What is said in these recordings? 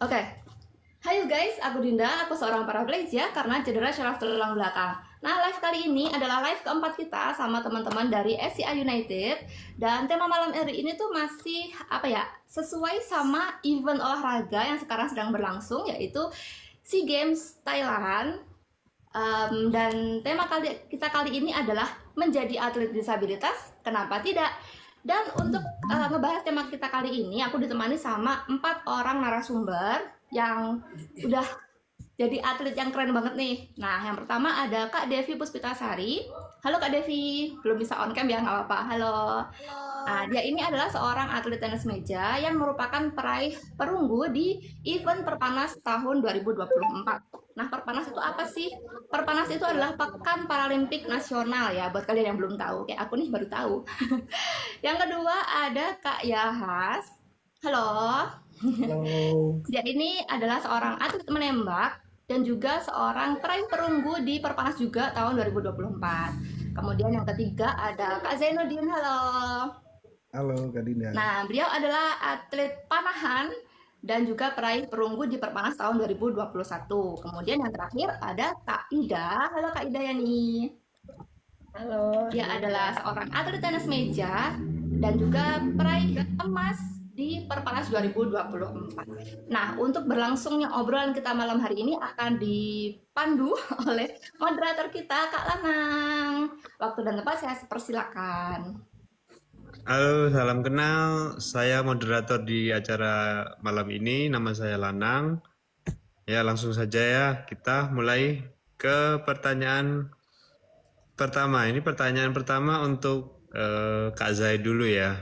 Oke, Hai guys, aku Dinda, aku seorang paraplegia karena cedera syaraf tulang belakang. Nah, live kali ini adalah live keempat kita sama teman-teman dari SCA United. Dan tema malam hari ini tuh masih, sesuai sama event olahraga yang sekarang sedang berlangsung, yaitu SEA Games Thailand. Dan tema kita kali ini adalah menjadi atlet disabilitas, kenapa tidak? Dan untuk ngebahas tema kita kali ini, aku ditemani sama 4 orang narasumber yang udah jadi atlet yang keren banget nih. Nah, yang pertama ada Kak Devi Puspitasari. Halo Kak Devi, belum bisa on cam ya, nggak apa-apa. Halo. Nah, dia ini adalah seorang atlet tenis meja yang merupakan peraih perunggu di event Perpanas tahun 2024. Nah, Perpanas itu apa sih? Perpanas itu adalah Pekan Paralimpik Nasional ya, buat kalian yang belum tahu. Kayak aku nih baru tahu. Yang kedua ada Kak Yahas. Halo. Halo. Dia ini adalah seorang atlet menembak dan juga seorang peraih perunggu di Perpanas juga tahun 2024. Kemudian yang ketiga ada Kak Zainuddin. Halo. Halo Kak Dinda. Nah, beliau adalah atlet panahan dan juga peraih perunggu di Perpanas tahun 2021. Kemudian yang terakhir ada Kak Ida. Halo Kak Ida Yani. Halo, Dia adalah Dinda. seorang atlet tenis meja dan juga peraih emas di Perpanas 2024. Nah, untuk berlangsungnya obrolan kita malam hari ini akan dipandu oleh moderator kita, Kak Lanang. Waktu dan tempat saya persilakan. Halo, salam kenal. Saya moderator di acara malam ini. Nama saya Lanang. Ya, langsung saja ya. Kita mulai ke pertanyaan pertama. Ini pertanyaan pertama untuk Kak Zai dulu ya.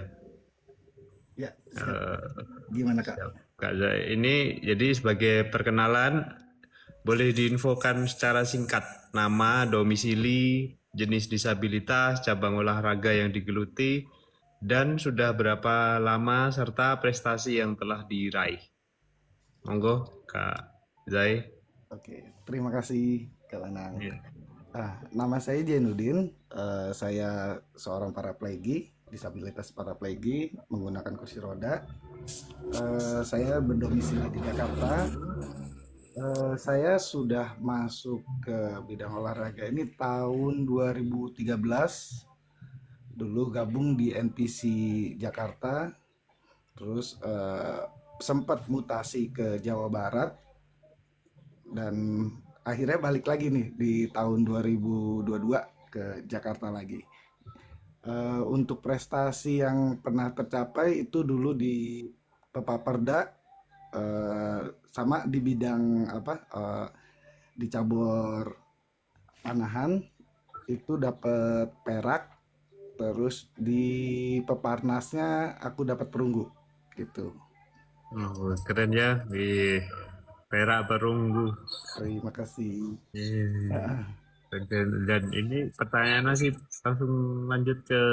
Ya, siap. Gimana Kak? Kak Zai, ini jadi sebagai perkenalan, boleh diinfokan secara singkat nama, domisili, jenis disabilitas, cabang olahraga yang digeluti, dan sudah berapa lama serta prestasi yang telah diraih. Monggo Kak Zai. Oke, terima kasih Kak Lanang. Ya. Nama saya Jainuddin. Saya seorang paraplegi, disabilitas paraplegi menggunakan kursi roda. Saya berdomisili di Jakarta. Saya sudah masuk ke bidang olahraga ini tahun 2013. Dulu gabung di NPC Jakarta. Terus sempat mutasi ke Jawa Barat dan akhirnya balik lagi nih di tahun 2022 ke Jakarta lagi. Untuk prestasi yang pernah tercapai itu dulu di Pepaperda, sama di bidang di cabur panahan itu dapat perak, terus di peparnasnya aku dapat perunggu gitu. Oh, keren ya. Wih, perak perunggu. Terima kasih. Dan ini pertanyaan masih langsung lanjut ke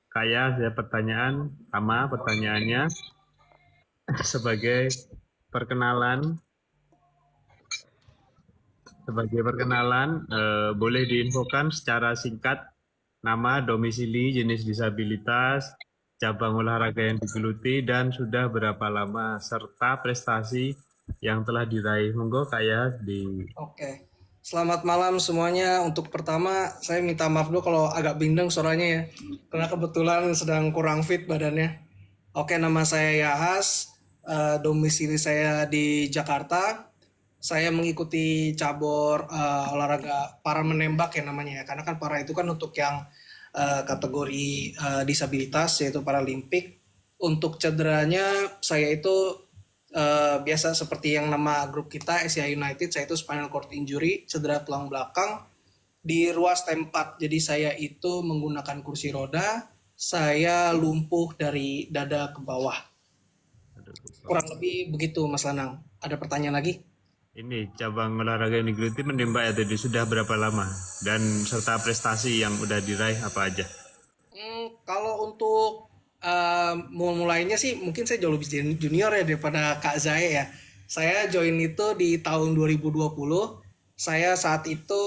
kaya ya, pertanyaan sama pertanyaannya sebagai perkenalan boleh diinfokan secara singkat nama, domisili, jenis disabilitas, cabang olahraga yang digeluti, dan sudah berapa lama, serta prestasi yang telah diraih. Monggo kaya di... Oke. Selamat malam semuanya. Untuk pertama, saya minta maaf dulu kalau agak bindeng suaranya ya. Karena kebetulan sedang kurang fit badannya. Oke, nama saya Yahas. Domisili saya di Jakarta. Saya mengikuti cabur olahraga para menembak ya namanya ya. Karena kan para itu kan untuk yang kategori disabilitas yaitu Paralimpik. Untuk cederanya saya itu biasa seperti yang nama grup kita SCA United, saya itu spinal cord injury, cedera tulang belakang di ruas T4. Jadi saya itu menggunakan kursi roda, saya lumpuh dari dada ke bawah. Kurang lebih begitu Mas Lanang. Ada pertanyaan lagi? Ini cabang olahraga yang digeluti menembak ya tadi, sudah berapa lama? Dan serta prestasi yang udah diraih apa aja? Kalau untuk mulainya sih mungkin saya jauh lebih junior ya daripada Kak Zaya ya. Saya join itu di tahun 2020. Saya saat itu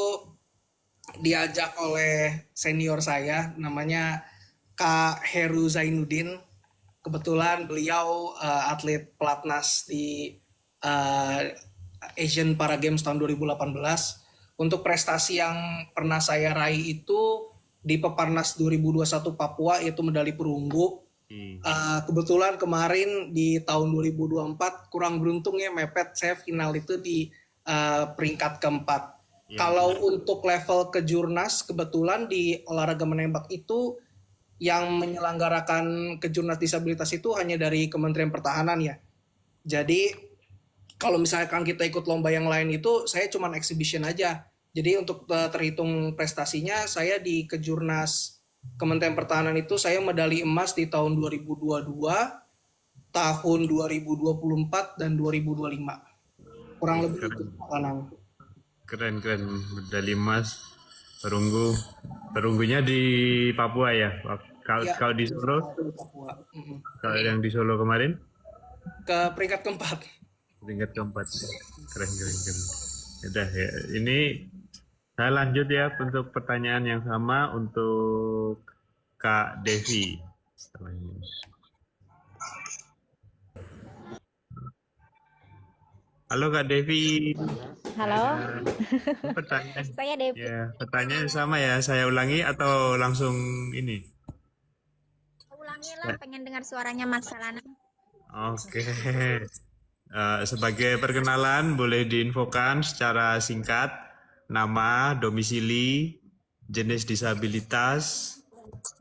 diajak oleh senior saya namanya Kak Heru Zainuddin. kebetulan beliau atlet pelatnas di uh, Asian Para Games tahun 2018. Untuk prestasi yang pernah saya raih itu di Peparnas 2021 Papua, yaitu medali perunggu. Kebetulan kemarin di tahun 2024 kurang beruntung ya, mepet, saya final itu di peringkat keempat. Kalau untuk level kejurnas, kebetulan di olahraga menembak itu yang menyelenggarakan kejurnas disabilitas itu hanya dari Kementerian Pertahanan ya. Jadi kalau misalkan kita ikut lomba yang lain itu saya cuman exhibition aja. Jadi untuk terhitung prestasinya, saya di kejurnas Kementerian Pertahanan itu saya medali emas di tahun 2022, tahun 2024 dan 2025. Kurang lebih itu Anang. Keren, medali emas, perunggunya di Papua ya. Kalau di Solo, Papua. kalau yang di Solo kemarin Ke peringkat keempat. peringkat keempat. Keren. Udah ya, ini saya lanjut ya untuk pertanyaan yang sama untuk Kak Devi. Setelah ini. Halo Kak Devi. Halo, Pertanyaan. saya Devi. Ya, pertanyaan sama ya. Saya ulangi atau langsung ini? Ulangi lah, pengen dengar suaranya Mas Salana. Oke. Sebagai perkenalan, boleh diinfokan secara singkat nama, domisili, jenis disabilitas,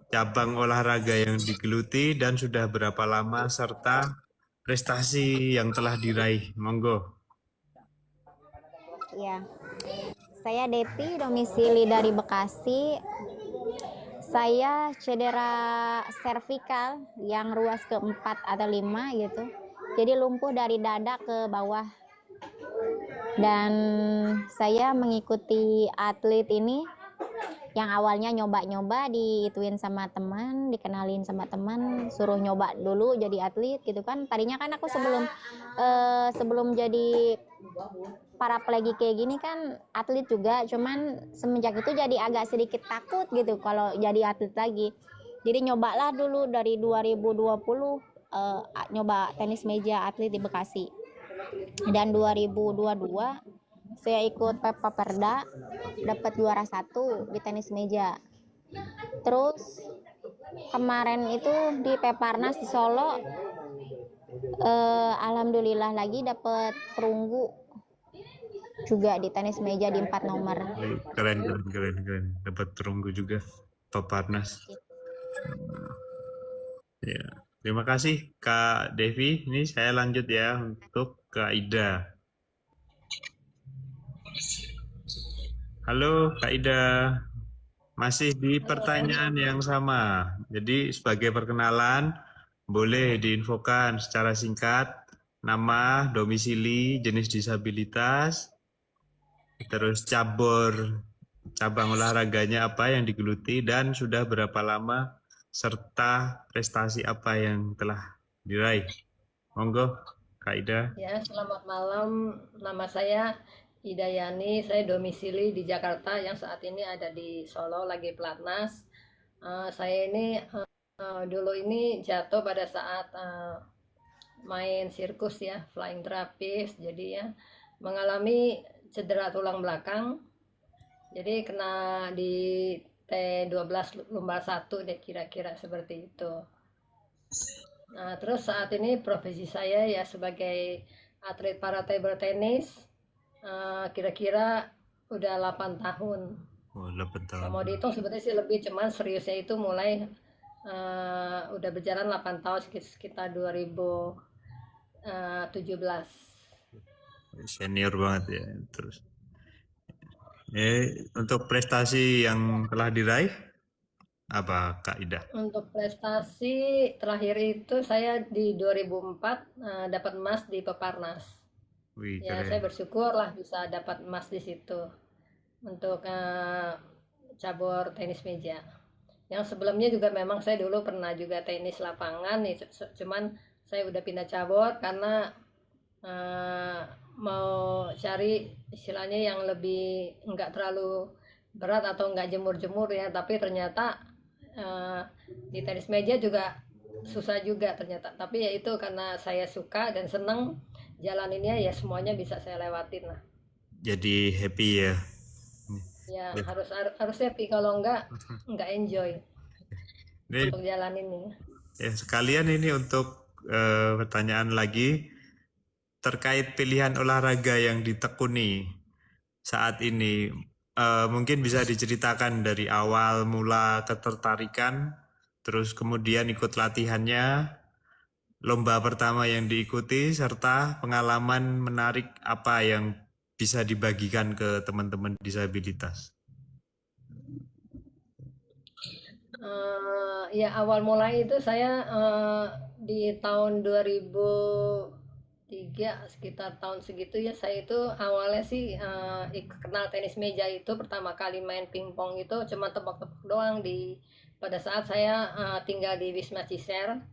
cabang olahraga yang digeluti, dan sudah berapa lama, serta prestasi yang telah diraih. Monggo. Ya, saya Devi, domisili dari Bekasi. Saya cedera servikal yang ruas keempat atau 5 gitu. Jadi lumpuh dari dada ke bawah. Dan saya mengikuti atlet ini yang awalnya nyoba-nyoba, diituin sama teman, dikenalin sama teman, suruh nyoba dulu jadi atlet gitu kan. Tadinya kan aku sebelum jadi paraplegik kayak gini kan atlet juga, cuman semenjak itu jadi agak sedikit takut gitu kalau jadi atlet lagi. Jadi nyobalah dulu dari 2020 nyoba tenis meja atlet di Bekasi. Dan 2022 saya ikut Pepa Perda, dapat juara 1 di tenis meja. Terus kemarin itu di Peparnas di Solo, alhamdulillah lagi dapat perunggu juga di tenis meja di 4 nomor. Keren. Dapat perunggu juga Peparnas. Ya, terima kasih Kak Devi. Ini saya lanjut ya untuk Kak Ida. Halo Kak Ida, masih di pertanyaan yang sama. Jadi sebagai perkenalan, boleh diinfokan secara singkat nama, domisili, jenis disabilitas, terus cabang olahraganya apa yang digeluti, dan sudah berapa lama, serta prestasi apa yang telah diraih. Monggo Kak Ida. Ya, selamat malam. Nama saya Ida Yani. Saya domisili di Jakarta yang saat ini ada di Solo lagi pelatnas. Saya ini dulu ini jatuh pada saat main sirkus ya, flying trapeze. Jadi ya mengalami cedera tulang belakang. Jadi kena di T12 lumbar 1 deh, kira-kira seperti itu. Nah, terus saat ini profesi saya ya sebagai atlet para table tennis, kira-kira udah 8 tahun. Oh, 8 tahun. Mau dihitung sebetulnya sih lebih, cuman seriusnya itu mulai udah berjalan 8 tahun, sekitar 2017. Senior banget ya. Terus untuk prestasi yang telah diraih apa Kak Ida? Untuk prestasi terakhir itu saya di 2004 dapat emas di Peparnas. Wih, Ya, keren. saya bersyukur lah bisa dapat emas di situ untuk cabur tenis meja. Yang sebelumnya juga memang saya dulu pernah juga tenis lapangan nih, cuman saya udah pindah cabur karena mau cari istilahnya yang lebih nggak terlalu berat atau nggak jemur-jemur ya, tapi ternyata di tenis meja juga susah juga ternyata. Tapi ya itu karena saya suka dan seneng jalaninnya, ya semuanya bisa saya lewatin lah. Jadi happy ya. Ya Ya. harus happy, kalau nggak enjoy Ini untuk jalaninnya. ya sekalian ini untuk pertanyaan lagi terkait pilihan olahraga yang ditekuni saat ini. Mungkin bisa diceritakan dari awal mula ketertarikan, terus kemudian ikut latihannya, lomba pertama yang diikuti, serta pengalaman menarik apa yang bisa dibagikan ke teman-teman disabilitas. Ya awal mulai itu saya di tahun 2003, sekitar tahun segitu ya, saya itu awalnya sih kenal tenis meja itu pertama kali main pingpong itu cuma tebak-tebak doang pada saat saya tinggal di Wisma Ciser.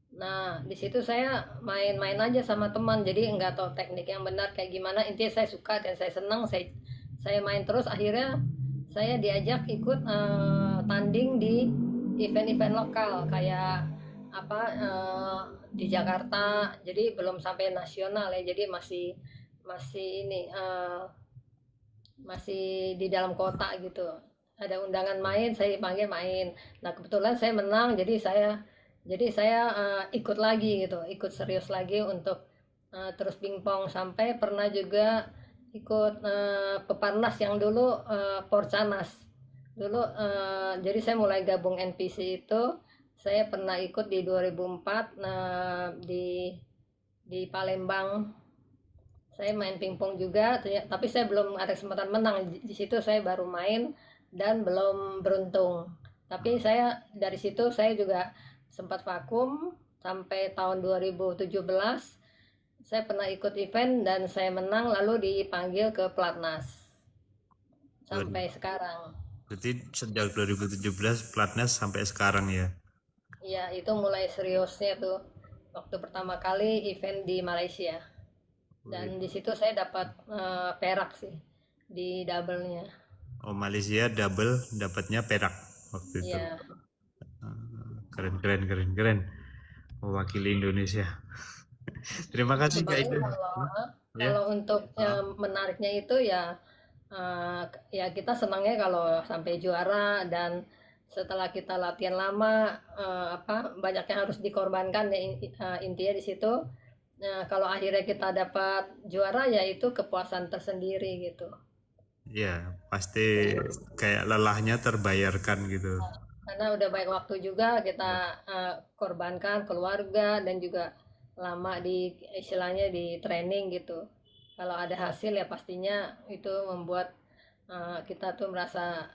Nah, di situ saya main-main aja sama teman, jadi nggak tahu teknik yang benar kayak gimana. Intinya saya suka dan saya senang, saya main terus. Akhirnya saya diajak ikut tanding di event-event lokal kayak apa di Jakarta. Jadi belum sampai nasional ya, jadi masih masih ini masih di dalam kota gitu. Ada undangan main, saya panggil main. Nah, kebetulan saya menang, jadi saya ikut lagi gitu, ikut serius lagi untuk terus pingpong, sampai pernah juga ikut peparnas yang dulu Porcanas. Dulu jadi saya mulai gabung NPC itu, saya pernah ikut di 2004 di Palembang. Saya main pingpong juga, tapi saya belum ada kesempatan menang. Di situ saya baru main dan belum beruntung. Tapi dari situ saya juga sempat vakum sampai tahun 2017. Saya pernah ikut event dan saya menang, lalu dipanggil ke Platnas sampai sekarang. Berarti sejak 2017 Platnas sampai sekarang ya. Ya, itu mulai seriusnya tuh waktu pertama kali event di Malaysia. Dan di situ saya dapat perak sih di double-nya. Oh, Malaysia double dapatnya perak waktu itu. Iya. Keren. Mewakili Indonesia. Terima kasih Kak Paling Ida. Ya. kalau untuk menariknya itu ya kita senangnya kalau sampai juara, dan setelah kita latihan lama banyak yang harus dikorbankan ya, intinya di situ. Nah, kalau akhirnya kita dapat juara ya itu kepuasan tersendiri gitu. Ya, pasti kayak lelahnya terbayarkan gitu. Karena udah banyak waktu juga kita korbankan keluarga dan juga lama istilahnya di training gitu. Kalau ada hasil ya pastinya itu membuat kita tuh merasa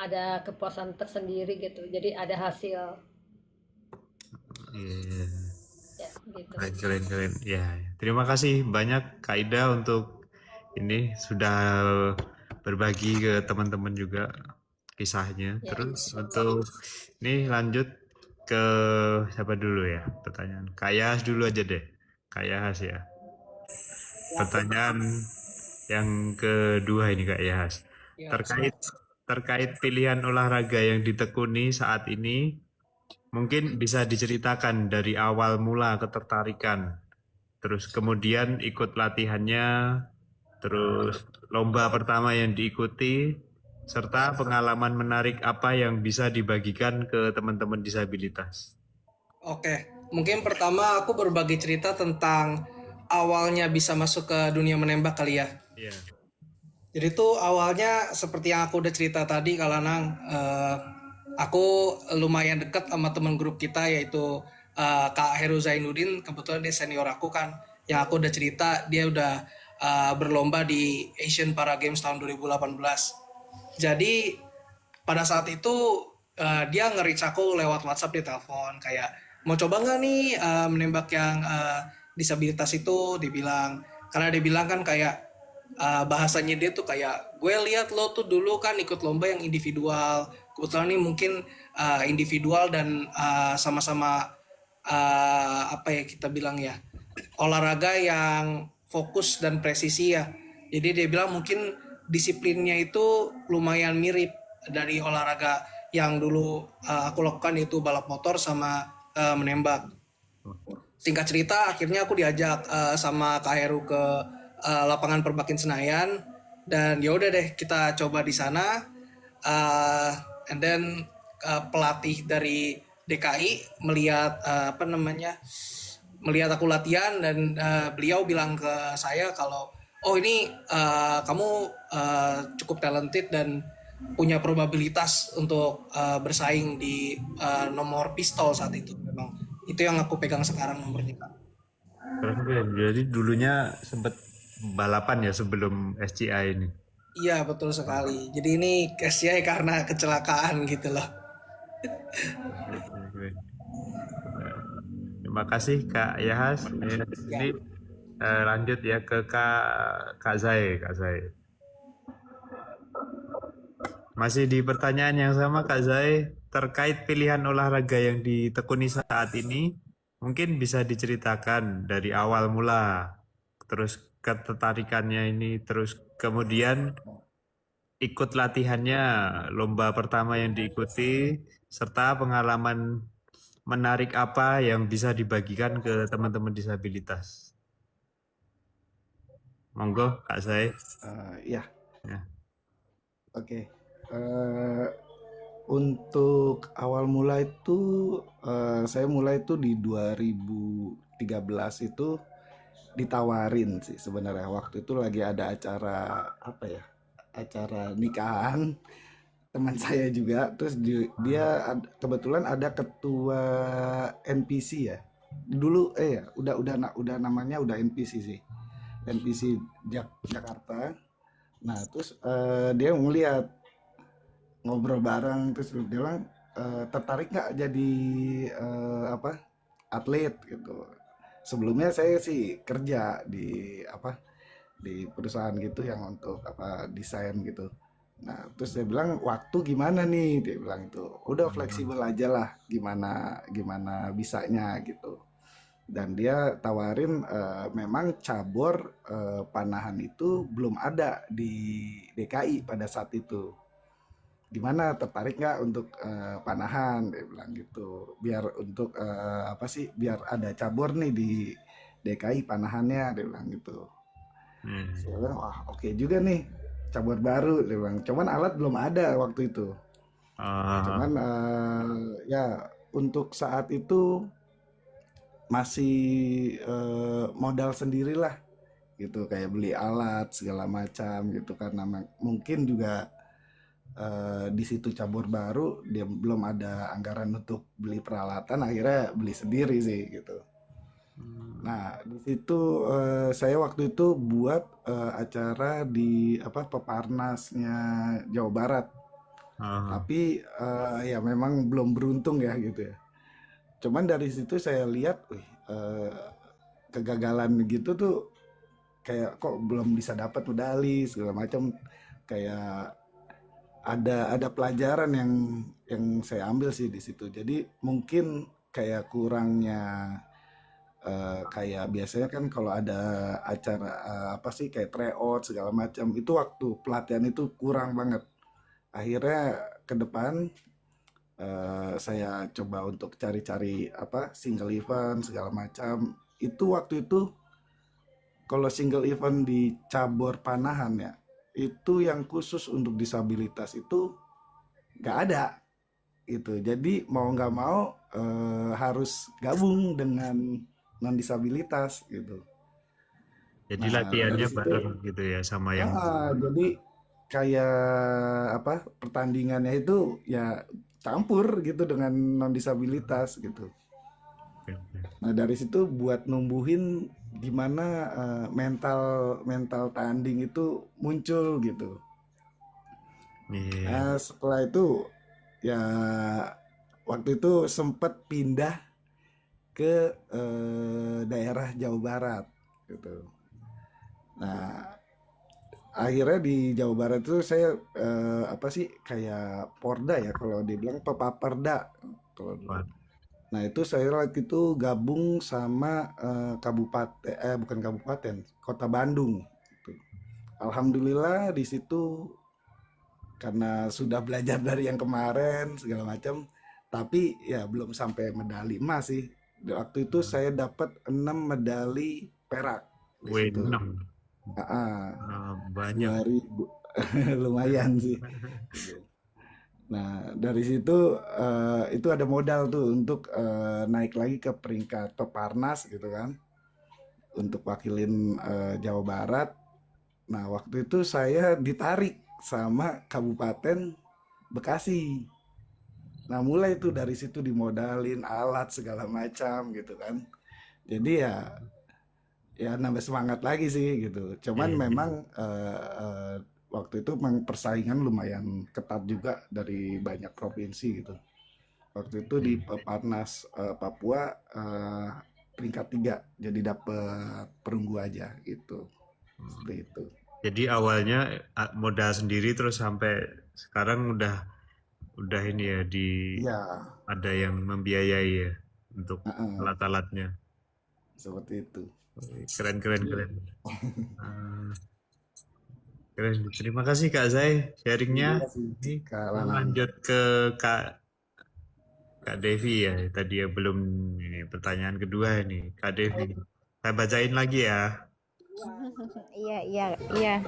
ada kepuasan tersendiri gitu. Jadi ada hasil Iya. ya gitu. Keren. Ya, terima kasih banyak Kak Ida untuk ini sudah berbagi ke teman-teman juga kisahnya. Ya, Terus untuk ini lanjut ke siapa dulu ya pertanyaan? Kak Yahas dulu aja deh. Kak Yahas ya. Pertanyaan yang kedua ini Kak Yahas. Ya, Terkait pilihan olahraga yang ditekuni saat ini, mungkin bisa diceritakan dari awal mula ketertarikan, terus kemudian ikut latihannya, terus lomba pertama yang diikuti, serta pengalaman menarik apa yang bisa dibagikan ke teman-teman disabilitas. Oke, mungkin pertama aku berbagi cerita tentang awalnya bisa masuk ke dunia menembak kali ya. Iya. Jadi tuh awalnya seperti yang aku udah cerita tadi, Kalanang, aku lumayan dekat sama teman grup kita yaitu Kak Heru Zainuddin. Kebetulan dia senior aku kan. Yang aku udah cerita dia udah berlomba di Asian Para Games tahun 2018. Jadi pada saat itu dia nge-reach aku lewat WhatsApp, di telepon kayak mau coba nggak nih menembak yang disabilitas itu, dibilang. Karena dia bilang kan kayak bahasanya dia tuh kayak, gue lihat lo tuh dulu kan ikut lomba yang individual, kebetulan nih mungkin individual dan sama-sama apa ya kita bilang ya, olahraga yang fokus dan presisi ya. Jadi dia bilang mungkin disiplinnya itu lumayan mirip dari olahraga yang dulu aku lakukan, yaitu balap motor sama menembak. Singkat cerita, akhirnya aku diajak sama Kak Heru ke lapangan Perbakin Senayan, dan ya udah deh kita coba di sana. Uh, and then pelatih dari DKI melihat melihat aku latihan, dan beliau bilang ke saya kalau oh ini kamu cukup talented dan punya probabilitas untuk bersaing di nomor pistol saat itu. Memang itu yang aku pegang sekarang nomornya, Kak. Keren, keren. Jadi dulunya sempat balapan ya sebelum SCI ini. Iya, betul sekali. Jadi ini case-nya karena kecelakaan gitu loh. Keren, keren, keren. Terima kasih Kak Yahas. Ya. Ini lanjut ya ke Kak Zai, Kak Zai. Masih di pertanyaan yang sama Kak Zai, terkait pilihan olahraga yang ditekuni saat ini, mungkin bisa diceritakan dari awal mula, terus ketertarikannya ini, terus kemudian ikut latihannya, lomba pertama yang diikuti, serta pengalaman menarik apa yang bisa dibagikan ke teman-teman disabilitas. Monggo Kak Zai. Ya, Ya. oke. Untuk awal mula itu saya mulai itu di 2013 itu ditawarin sih sebenarnya. Waktu itu lagi ada acara apa ya? Acara nikahan teman saya juga. Terus dia kebetulan ada ketua NPC ya. Dulu ya udah namanya udah NPC sih. NPC Jakarta. Nah, terus dia ngeliat ngobrol bareng, terus dia bilang tertarik nggak jadi atlet gitu. Sebelumnya saya sih kerja di di perusahaan gitu yang untuk desain gitu. Nah, terus saya bilang waktu gimana nih? Dia bilang itu udah fleksibel aja lah, gimana gimana bisanya gitu. Dan dia tawarin memang cabur panahan itu belum ada di DKI pada saat itu. Gimana, tertarik nggak untuk panahan, dia bilang gitu, biar untuk biar ada cabur nih di DKI panahannya, dia bilang gitu. Saya bilang wah oke juga nih, cabur baru, dia bilang, cuman alat belum ada waktu itu. Cuman ya untuk saat itu masih modal sendirilah gitu, kayak beli alat segala macam gitu, karena mungkin juga di situ cabur baru, dia belum ada anggaran untuk beli peralatan, akhirnya beli sendiri sih gitu. Nah, di situ saya waktu itu buat acara di Peparnasnya Jawa Barat. Tapi ya memang belum beruntung ya gitu ya. Cuman dari situ saya lihat, kegagalan gitu tuh kayak kok belum bisa dapat medali segala macam, kayak ada pelajaran yang saya ambil sih di situ. Jadi mungkin kayak kurangnya kayak biasanya kan kalau ada acara kayak tryout segala macam, itu waktu pelatihan itu kurang banget. Akhirnya ke depan saya coba untuk cari-cari single event segala macam. Itu waktu itu kalau single event di cabur panahan ya, itu yang khusus untuk disabilitas itu nggak ada gitu. Jadi mau nggak mau harus gabung dengan non disabilitas gitu. Jadi Nah, latihannya dari situ bareng gitu ya sama yang jadi kayak pertandingannya itu ya campur gitu dengan non disabilitas gitu. Nah, dari situ buat numbuhin gimana mental mental tanding itu muncul gitu. Iya. Nah, setelah itu ya waktu itu sempat pindah ke daerah Jawa Barat gitu. Nah, akhirnya di Jawa Barat itu saya kayak Porda ya, kalau dibilang Pepaperda kalau dulu. Nah, itu saya waktu itu gabung sama kabupaten bukan kabupaten, Kota Bandung gitu. Alhamdulillah di situ karena sudah belajar dari yang kemarin segala macam, tapi ya belum sampai medali emas sih. Waktu itu saya dapat 6 medali perak di situ. W6. Banyak. 2000 lumayan sih. Nah, dari situ itu ada modal tuh untuk naik lagi ke peringkat Peparnas gitu kan, untuk wakilin Jawa Barat. Nah, waktu itu saya ditarik sama Kabupaten Bekasi. Nah, mulai tuh dari situ dimodalin alat segala macam gitu kan. Jadi ya nambah semangat lagi sih gitu. Cuman Iya. memang waktu itu memang persaingan lumayan ketat juga dari banyak provinsi gitu. Waktu itu di Peparnas Papua peringkat 3, jadi dapet perunggu aja gitu. Seperti itu. Jadi awalnya modal sendiri terus sampai sekarang udah ini ya Iya, ada yang membiayai ya untuk heeh, alat-alatnya. seperti itu. Keren. Ah, keren. Terima kasih Kak Zai sharingnya. Iya sih, Ini Kak Lanang. lanjut ke Kak Devi ya. Tadi ya belum ini pertanyaan kedua ini Kak Devi. Saya bacain lagi ya. Iya.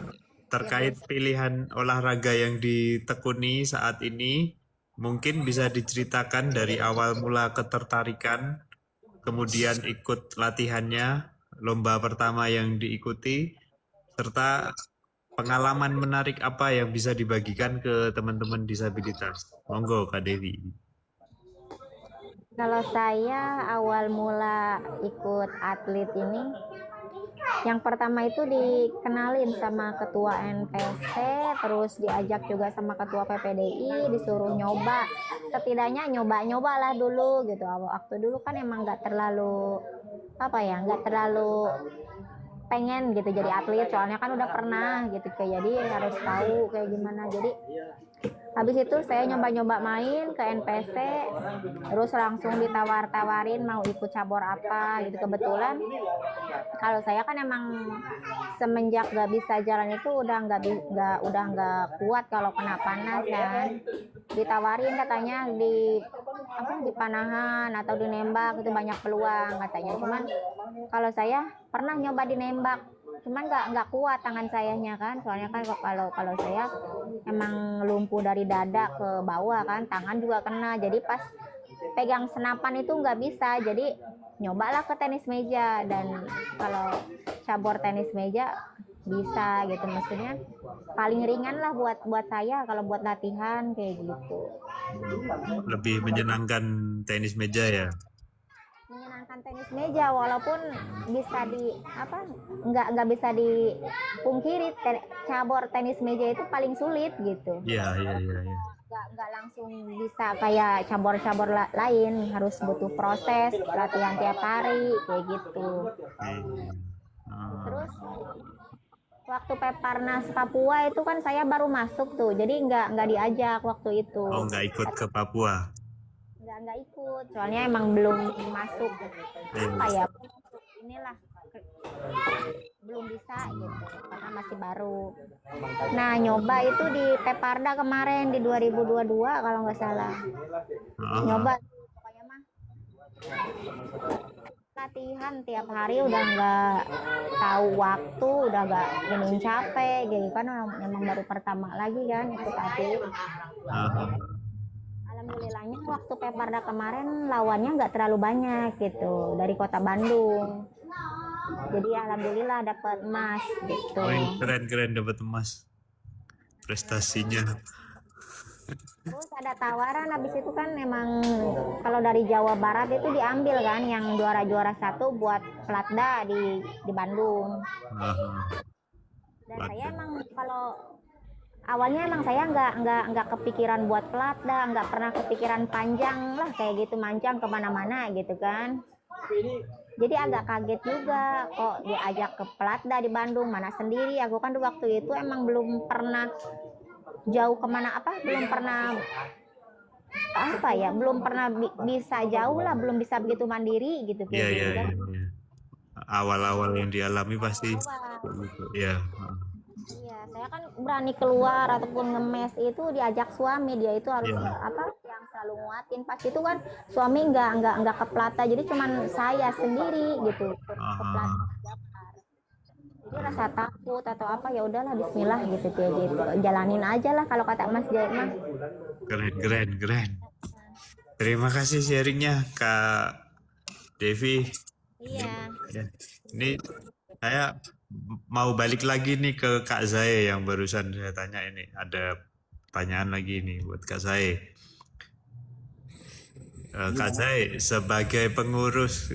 Terkait pilihan olahraga yang ditekuni saat ini, mungkin bisa diceritakan dari awal mula ketertarikan, kemudian ikut latihannya, lomba pertama yang diikuti, serta pengalaman menarik apa yang bisa dibagikan ke teman-teman disabilitas. Monggo Kak Devi. Kalau saya awal mula ikut atlet ini, yang pertama itu dikenalin sama ketua NPC, terus diajak juga sama ketua PPDI, disuruh nyoba, setidaknya nyoba lah dulu gitu. Waktu dulu kan emang nggak terlalu pengen gitu jadi atlet, soalnya kan udah pernah gitu, jadi harus tahu kayak gimana. Jadi habis itu saya nyoba main ke NPC, terus langsung ditawar-tawarin mau ikut cabur apa gitu. Kebetulan kalau saya kan emang semenjak gak bisa jalan itu udah nggak kuat kalau kena panas kan. Ditawarin katanya di panahan atau di nembak itu banyak peluang katanya. Cuman kalau saya pernah nyoba di nembak, cuman nggak kuat tangan sayanya kan, soalnya kan kalau saya emang lumpuh dari dada ke bawah kan, tangan juga kena, jadi pas pegang senapan itu nggak bisa. Jadi nyobalah ke tenis meja, dan kalau cabur tenis meja bisa gitu, maksudnya paling ringan lah buat saya kalau buat latihan kayak gitu. Lebih menyenangkan tenis meja ya. Menyenangkan tenis meja, walaupun bisa nggak bisa dipungkiri, cabur tenis meja itu paling sulit gitu. Iya. Nggak langsung bisa kayak cabur-cabur lain, harus butuh proses latihan tiap hari kayak gitu. Terus waktu Peparnas Papua itu kan saya baru masuk tuh, jadi nggak diajak waktu itu. Oh, nggak ikut ke Papua. Nggak ikut, soalnya emang belum masuk inilah, belum bisa gitu karena masih baru. Nah, nyoba itu di Peparda kemarin di 2022 kalau nggak salah. Nyoba pokoknya mah latihan tiap hari, udah nggak tahu waktu, udah nggak ingin capek gitu kan, memang baru pertama lagi kan ikut atlet. Alhamdulillahnya waktu Peparda kemarin lawannya nggak terlalu banyak gitu, dari kota Bandung. Jadi alhamdulillah dapat emas gitu. Keren dapat emas. Prestasinya. Terus ada tawaran, habis itu kan emang kalau dari Jawa Barat itu diambil kan yang juara 1 buat Platda di Bandung. Dan saya emang kalau awalnya emang saya nggak kepikiran buat Platda, nggak pernah kepikiran panjang lah kayak gitu, manjang kemana-mana gitu kan. Jadi agak kaget juga kok diajak ke Platda di Bandung, mana sendiri. Aku kan waktu itu emang belum pernah jauh kemana, belum pernah belum pernah bisa jauh lah, belum bisa begitu mandiri gitu. Iya. Awal-awal yang dialami pasti. Iya. Iya, saya kan berani keluar ataupun ngemes itu diajak suami, dia itu harus Iya. yang selalu nguatin. Pas itu kan suami nggak ke Plata, jadi cuman saya sendiri gitu ke Plata Ah, daftar. Jadi rasa takut atau apa, ya udahlah Bismillah gitu, kayak gitu jalanin aja lah kalau kata Mas Jai mah. keren, keren, keren. Terima kasih sharingnya Kak Devi. Iya. Ya. Ini saya mau balik lagi nih ke Kak Zae yang barusan saya tanya ini. Ada pertanyaan lagi nih buat Kak Zae. Kak Zae, sebagai pengurus,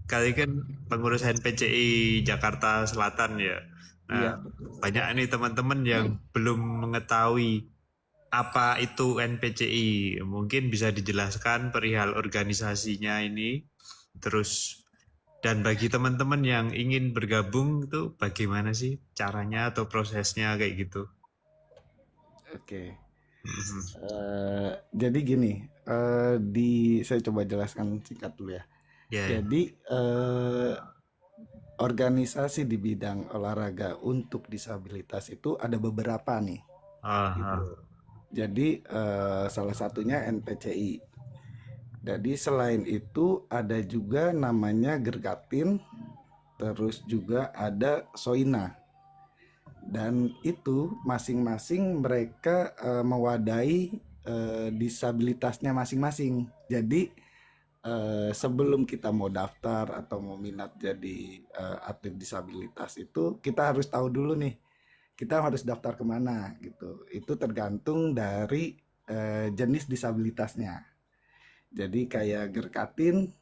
kali kan pengurus NPCI Jakarta Selatan ya. Iya, Nah, betul. banyak nih teman-teman yang belum mengetahui apa itu NPCI. Mungkin bisa dijelaskan perihal organisasinya ini. Terus, dan bagi teman-teman yang ingin bergabung tuh bagaimana sih caranya atau prosesnya kayak gitu. Oke. Mhm. Jadi gini, saya coba jelaskan singkat dulu ya. Ya, ya. Jadi organisasi di bidang olahraga untuk disabilitas itu ada beberapa nih, Ah, gitu. ah. Jadi salah satunya NPCI. Jadi selain itu ada juga namanya Gergatin, terus juga ada Soina. Dan itu masing-masing mereka mewadahi disabilitasnya masing-masing. Jadi sebelum kita mau daftar atau mau minat jadi atlet disabilitas itu kita harus tahu dulu nih, kita harus daftar kemana gitu. Itu tergantung dari jenis disabilitasnya. Jadi kayak Gerkatin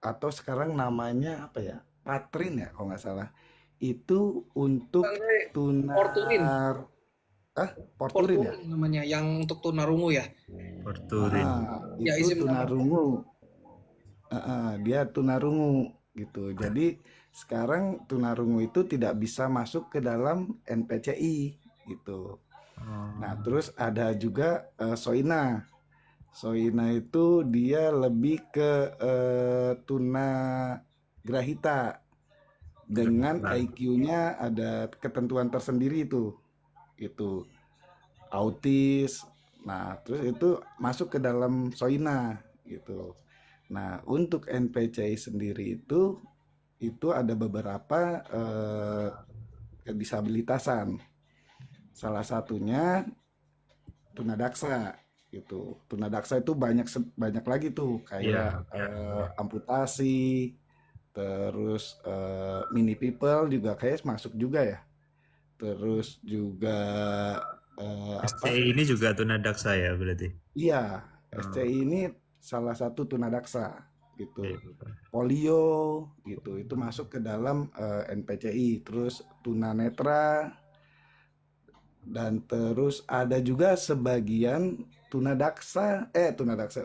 atau sekarang namanya apa ya, Patrin ya kalau nggak salah. Itu untuk Porturin, tunar, Porturin ya. Porturin namanya, yang untuk tunarungu ya. Porturin. Ya Itu izin menambah. tunarungu. Dia tunarungu gitu. Jadi sekarang tunarungu itu tidak bisa masuk ke dalam NPCI gitu. Nah, Oh, terus ada juga Soina. Soina itu dia lebih ke tuna grahita dengan Gerhita. IQ-nya ada ketentuan tersendiri itu. Itu autis. Nah, terus itu masuk ke dalam Soina gitu. Nah, untuk NPCI sendiri itu ada beberapa kedisabilitasan. Salah satunya tunadaksa gitu. Tunadaksa itu banyak lagi tuh Iya, kayak ya. amputasi, terus mini people juga kayak masuk juga ya. Terus juga apa? SCI ini juga tunadaksa ya berarti. Iya, Oh, SCI ini salah satu tunadaksa gitu. iya. Polio gitu, itu masuk ke dalam NPCI. Terus tunanetra dan terus ada juga sebagian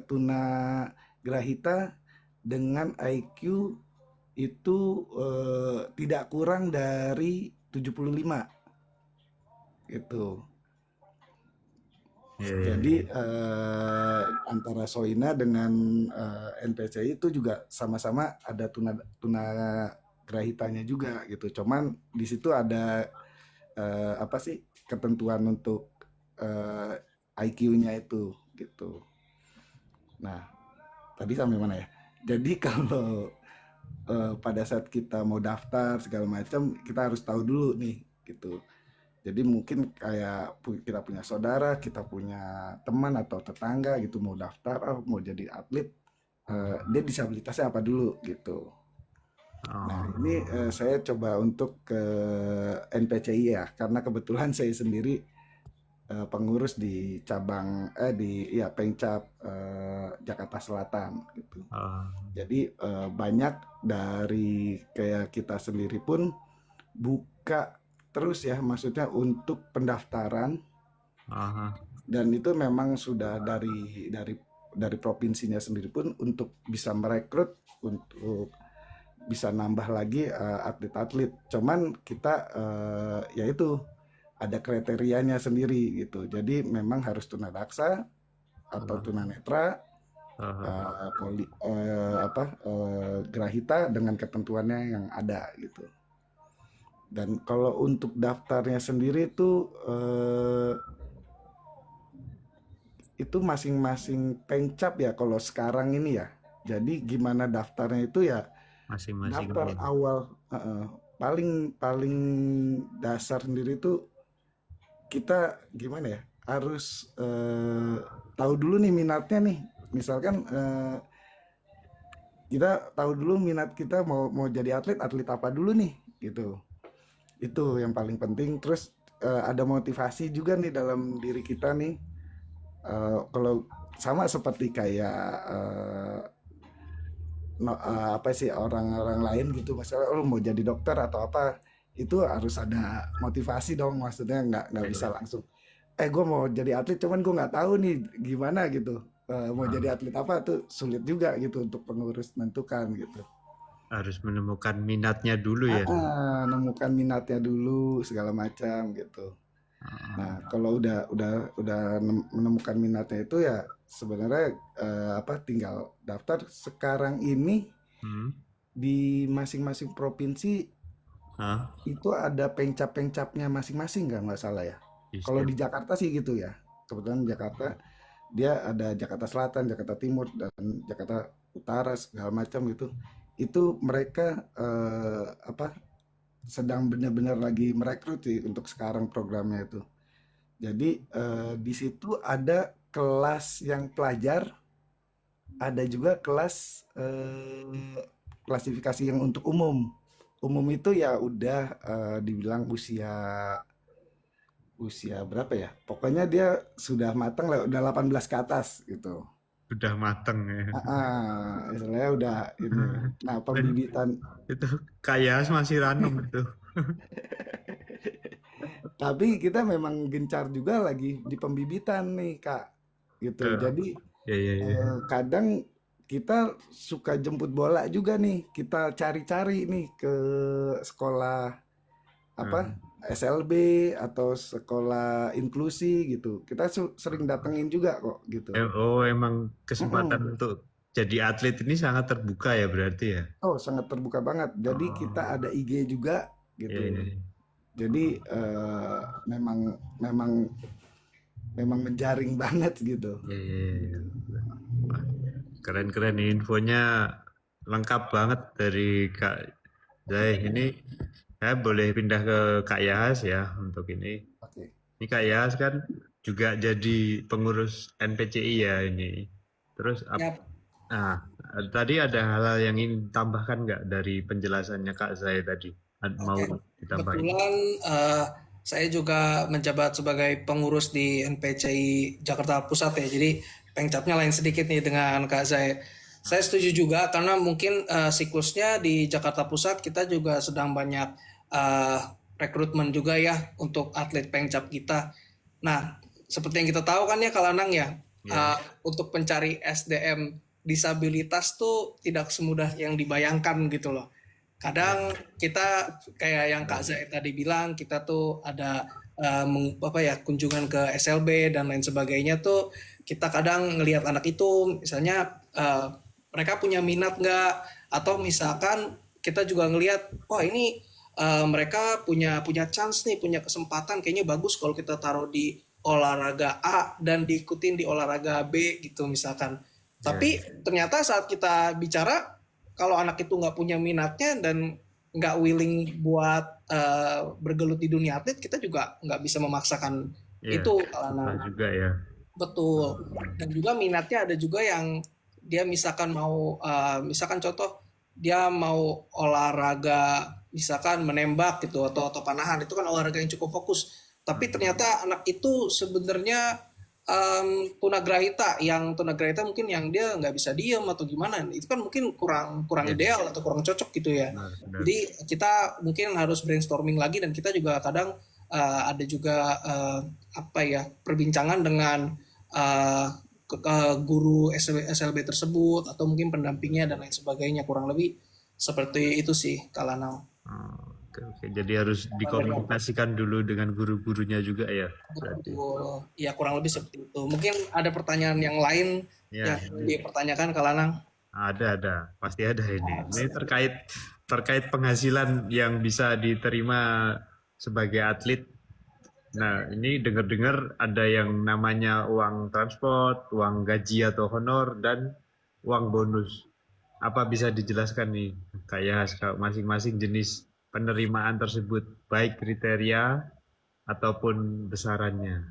tunagrahita dengan IQ itu tidak kurang dari 75 gitu. Iya, iya, Jadi iya. antara Soina dengan NPCI itu juga sama-sama ada tuna grahitanya juga gitu. Cuman di situ ada apa sih ketentuan untuk IQ-nya itu gitu. Nah, tadi sampai mana ya? Jadi kalau pada saat kita mau daftar segala macam, kita harus tahu dulu nih gitu. Jadi mungkin kayak kita punya saudara, kita punya teman atau tetangga gitu mau daftar, mau jadi atlet, dia disabilitasnya apa dulu gitu. Nah, ini Oh, saya coba untuk ke NPCI ya, karena kebetulan saya sendiri pengurus di cabang di ya Pengcap Jakarta Selatan gitu. oh, Jadi banyak dari kayak kita sendiri pun buka terus ya, maksudnya untuk pendaftaran, oh, dan itu memang sudah dari provinsinya sendiri pun untuk bisa merekrut untuk bisa nambah lagi atlet-atlet. Cuman kita yaitu ada kriterianya sendiri gitu. Jadi memang harus tunadaksa atau tunanetra, oh. grahita dengan ketentuannya yang ada gitu. Dan kalau untuk daftarnya sendiri tuh itu masing-masing pengcap ya kalau sekarang ini ya. Jadi gimana daftarnya itu ya Masing-masing daftar ini. awal paling paling dasar sendiri tuh kita gimana ya harus tahu dulu nih minatnya nih. Misalkan kita tahu dulu minat kita mau mau jadi atlet apa dulu nih gitu. Itu yang paling penting. Terus ada motivasi juga nih dalam diri kita nih. Kalau sama seperti kayak apa sih orang-orang lain gitu, misalnya lu mau jadi dokter atau apa, itu harus ada motivasi dong, maksudnya nggak bisa langsung gue mau jadi atlet cuman gue nggak tahu nih gimana gitu. Mau jadi atlet apa tuh sulit juga gitu untuk pengurus menentukan gitu. Harus menemukan minatnya dulu ya. Nemukan minatnya dulu segala macam gitu. Nah, kalau udah menemukan minatnya itu ya sebenarnya apa tinggal daftar. Sekarang ini Hmm. di masing-masing provinsi Hah? itu ada pengcap-pengcapnya masing-masing nggak salah ya. Kalau di Jakarta sih gitu ya. Kebetulan Jakarta dia ada Jakarta Selatan, Jakarta Timur dan Jakarta Utara segala macam gitu. Itu mereka apa sedang benar-benar lagi merekrut sih untuk sekarang programnya itu. Jadi di situ ada kelas yang pelajar, ada juga kelas klasifikasi yang untuk umum. Umum itu ya udah dibilang usia usia berapa ya? Pokoknya dia sudah matang lah, udah 18 ke atas gitu. Udah mateng ya. Istilahnya udah ini. Nah, pembibitan Itu kayak masih ranum itu. tapi kita memang gencar juga lagi di pembibitan nih, Kak. Gitu. Ke- Jadi Ya, ya, ya. kadang kita suka jemput bola juga nih. Kita cari-cari nih ke sekolah apa SLB atau sekolah inklusi gitu. Kita sering datengin juga kok gitu. Oh, emang Mm-mm. kesempatan untuk jadi atlet ini sangat terbuka ya berarti ya. Oh, sangat terbuka banget. Jadi kita Oh, ada IG juga ya, gitu. ya, ya. Jadi memang memang memang menjaring banget gitu. Ya, ya, ya. Wah, keren-keren nih infonya lengkap banget dari Kak Zai. Ini saya boleh pindah ke Kak Yahas ya untuk ini. Oke. Ini Kak Yahas kan juga jadi pengurus NPCI ya ini. Terus Ya, nah, tadi ada hal-hal yang ingin tambahkan nggak dari penjelasannya Kak Zai tadi? Mau oke. ditambahin? Kebetulan saya juga menjabat sebagai pengurus di NPCI Jakarta Pusat ya. Jadi pengcapnya lain sedikit nih dengan Kak Zai. Saya setuju juga karena mungkin siklusnya di Jakarta Pusat kita juga sedang banyak eh, rekrutmen juga ya untuk atlet pengcap kita. Nah, seperti yang kita tahu kan ya Kalanang ya, Ya, untuk pencari SDM disabilitas tuh tidak semudah yang dibayangkan gitu loh. Kadang kita kayak yang Kak Zai tadi bilang, kita tuh ada apa ya kunjungan ke SLB dan lain sebagainya tuh kita kadang ngelihat anak itu misalnya mereka punya minat nggak, atau misalkan kita juga ngelihat wah ini mereka punya punya chance nih, punya kesempatan kayaknya bagus kalau kita taruh di olahraga A dan diikutin di olahraga B gitu misalkan. ya, Tapi ternyata saat kita bicara kalau anak itu nggak punya minatnya dan nggak willing buat bergelut di dunia atlet, kita juga nggak bisa memaksakan ya, itu betul karena juga ya. betul. Dan juga minatnya ada juga yang dia misalkan mau misalkan contoh dia mau olahraga misalkan menembak gitu atau panahan, itu kan olahraga yang cukup fokus. Tapi ternyata anak itu sebenarnya tunagrahita, yang tunagrahita mungkin yang dia nggak bisa diem atau gimana, itu kan mungkin kurang kurang Ya, ideal atau kurang cocok gitu ya. benar, benar. Jadi kita mungkin harus brainstorming lagi, dan kita juga kadang ada juga apa ya perbincangan dengan guru SLB tersebut atau mungkin pendampingnya dan lain sebagainya, kurang lebih seperti itu sih Kalanau. Oh, oke, oke. Jadi harus dikomunikasikan dulu dengan guru-gurunya juga ya berarti. Betul. Ya kurang lebih seperti itu. Mungkin ada pertanyaan yang lain Ya, yang dipertanyakan Kalanang. Ada, pasti ada ini. Ini terkait penghasilan yang bisa diterima sebagai atlet. Nah, ini dengar-dengar ada yang namanya uang transport, uang gaji atau honor, dan uang bonus. Apa bisa dijelaskan nih, kayak masing-masing jenis penerimaan tersebut, baik kriteria ataupun besarannya?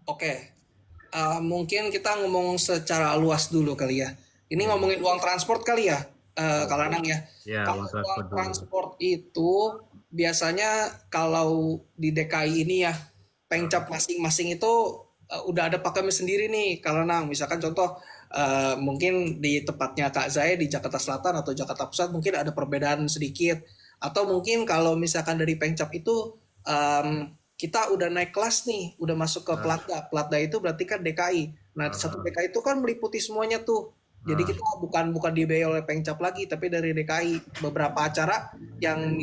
Oke, mungkin kita ngomong secara luas dulu kali ya. Ini Ya, ngomongin uang transport kali ya, Kak Lanang ya. ya Kalau uang uang transport dulu. transport itu biasanya kalau di DKI ini ya, pengcap masing-masing itu udah ada pakemnya sendiri nih, Kak Lanang. Misalkan contoh mungkin di tempatnya Kak Zaya di Jakarta Selatan atau Jakarta Pusat mungkin ada perbedaan sedikit. Atau mungkin kalau misalkan dari pengcap itu kita udah naik kelas nih, udah masuk ke Ah, Platda. Platda itu berarti kan DKI. Nah, satu ah, DKI itu kan meliputi semuanya tuh. Jadi ah. kita bukan dibiayai oleh Pengcap lagi, tapi dari DKI. Beberapa acara yang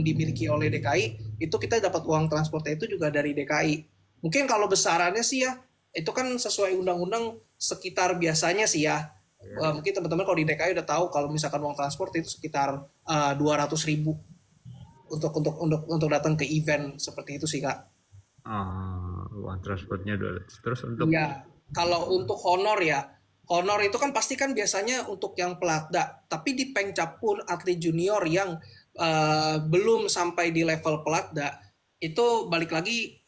dimiliki oleh DKI itu kita dapat uang transportnya itu juga dari DKI. Mungkin kalau besarannya sih ya, itu kan sesuai undang-undang sekitar biasanya sih ya. Mungkin teman-teman kalau di DKI udah tahu kalau misalkan uang transport itu sekitar 200.000 untuk datang ke event seperti itu sih Kak. Uang transportnya dulu. Terus untuk Iya, kalau untuk honor ya, honor itu kan pasti kan biasanya untuk yang pelatda, tapi di Pengcap pun atlet junior yang belum sampai di level pelatda, itu balik lagi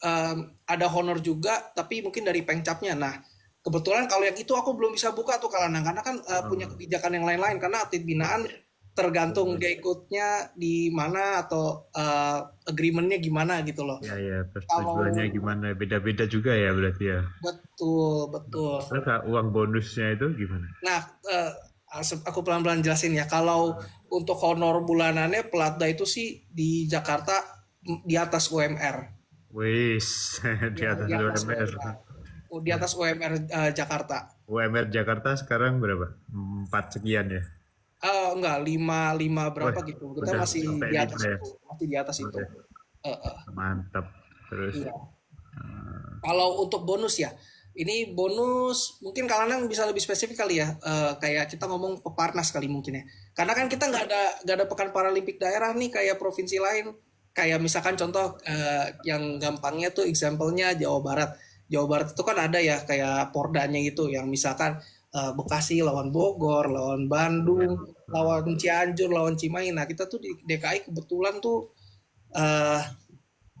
ada honor juga, tapi mungkin dari Pengcapnya. Nah, kebetulan kalau yang itu aku belum bisa buka tuh Kalanang, karena kan punya eh, kebijakan yang lain-lain, karena atlet binaan tergantung dia ikutnya di mana atau agreementnya gimana gitu loh. ya persetujuannya Kalau gimana? Beda-beda juga ya berarti ya. betul, betul. Terus uang bonusnya itu gimana? Nah, aku pelan-pelan jelasin ya. Kalau untuk honor bulanannya Pelatda itu sih di Jakarta di atas UMR. Wis, di Ya, atas di atas UMR. UMR. Di atas UMR Jakarta. UMR Jakarta sekarang berapa? 4 sekian ya? Enggak, lima Wah, berapa gitu. Kita udah masih sampai di atas 5 ya? itu. Masih di atas itu. Udah, Eh, eh, mantap. Terus, iya. Kalau untuk bonus ya, ini bonus mungkin kalian bisa lebih spesifik kali ya, kayak kita ngomong peparnas kali mungkin ya. Karena kan kita nggak ada pekan paralimpik daerah nih kayak provinsi lain. Kayak misalkan contoh yang gampangnya tuh example-nya Jawa Barat. Jawa Barat itu kan ada ya kayak pordanya gitu yang misalkan Bekasi lawan Bogor, lawan ya, Bandung, lawan Cianjur, lawan Cimahi. Nah, kita tuh di DKI kebetulan tuh eh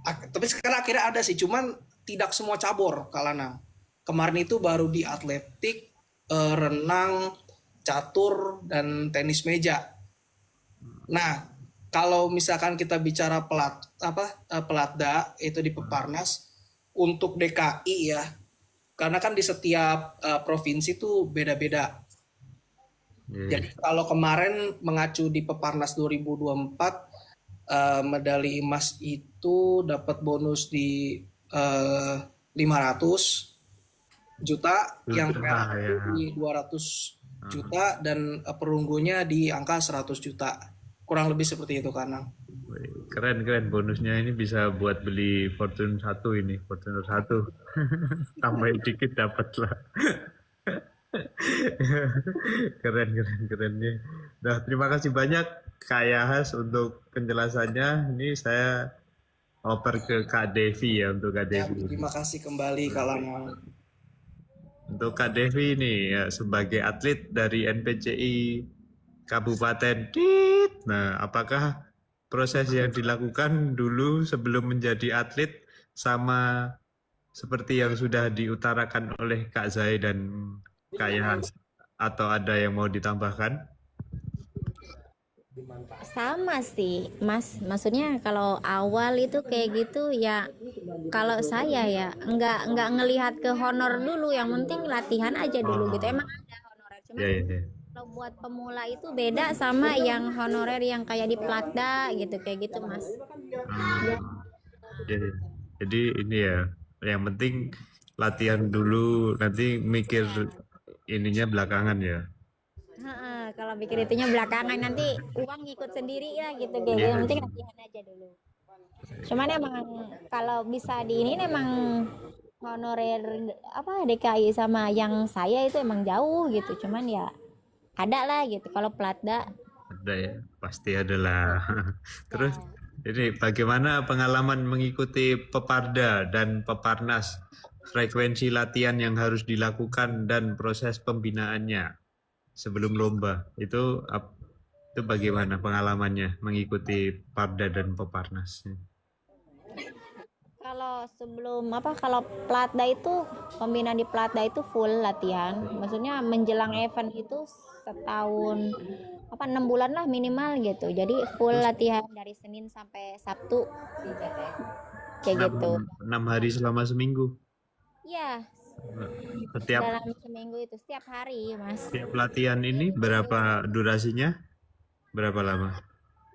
tapi sekarang akhirnya ada sih, cuman tidak semua cabur Kalana. Kemarin itu baru di atletik, renang, catur, dan tenis meja. Nah, kalau misalkan kita bicara pelatda itu di Peparnas untuk DKI ya, karena kan di setiap provinsi itu beda-beda. ya. Jadi kalau kemarin mengacu di Peparnas 2024 medali emas itu dapat bonus di 500 juta, yang perak Ya. itu di 200 juta dan perunggunya di angka 100 juta. Kurang lebih seperti itu karena. Keren keren bonusnya ini bisa buat beli Fortune 1 ini, Fortuner 1. Tambah dikit dapat lah. Keren keren kerennya. Nah, terima kasih banyak Kak Yahas untuk penjelasannya. Ini saya oper ke Kak Devi ya untuk Kak Ya, Devi. terima kasih kembali Kalana. Untuk Kak Devi ini ya, sebagai atlet dari NPCI Kabupaten Tit. Nah, apakah proses yang dilakukan dulu sebelum menjadi atlet sama seperti yang sudah diutarakan oleh Kak Zai dan Kak Yahas? Atau ada yang mau ditambahkan? Sama sih, Mas. Maksudnya kalau awal itu kayak gitu ya, kalau saya ya nggak ngelihat ke honor dulu, yang penting latihan aja dulu gitu. Oh, Emang ada honorer, cuman ya, ya, ya. kalau buat pemula itu beda sama yang honorer yang kayak di Platda gitu, kayak gitu, Mas. Hmm, jadi, jadi ini ya, yang penting latihan dulu, nanti mikir ininya belakangan ya. Heeh, kalau pikir itunya belakangan nanti uang ngikut sendiri ya gitu, kayak gitu. Iya, Yang penting latihan aja dulu. Cuman emang kalau bisa di ini emang honorer apa DKI sama yang saya itu emang jauh gitu. Cuman ya ada lah gitu. Kalau Platda Ada ya, pasti adalah. Terus ya, ini bagaimana pengalaman mengikuti Peparda dan Peparnas, frekuensi latihan yang harus dilakukan dan proses pembinaannya sebelum lomba itu bagaimana pengalamannya mengikuti Parda dan Peparnas? kalau sebelum kalau Platda itu pembinaan di Platda itu full latihan. Maksudnya menjelang event itu setahun 6 bulan lah minimal gitu. Jadi full latihan dari Senin sampai Sabtu kayak enam, gitu. 6 hari selama seminggu. Iya, Setiap dalam seminggu itu setiap hari, Mas. setiap latihan ini berapa durasinya? Berapa lama?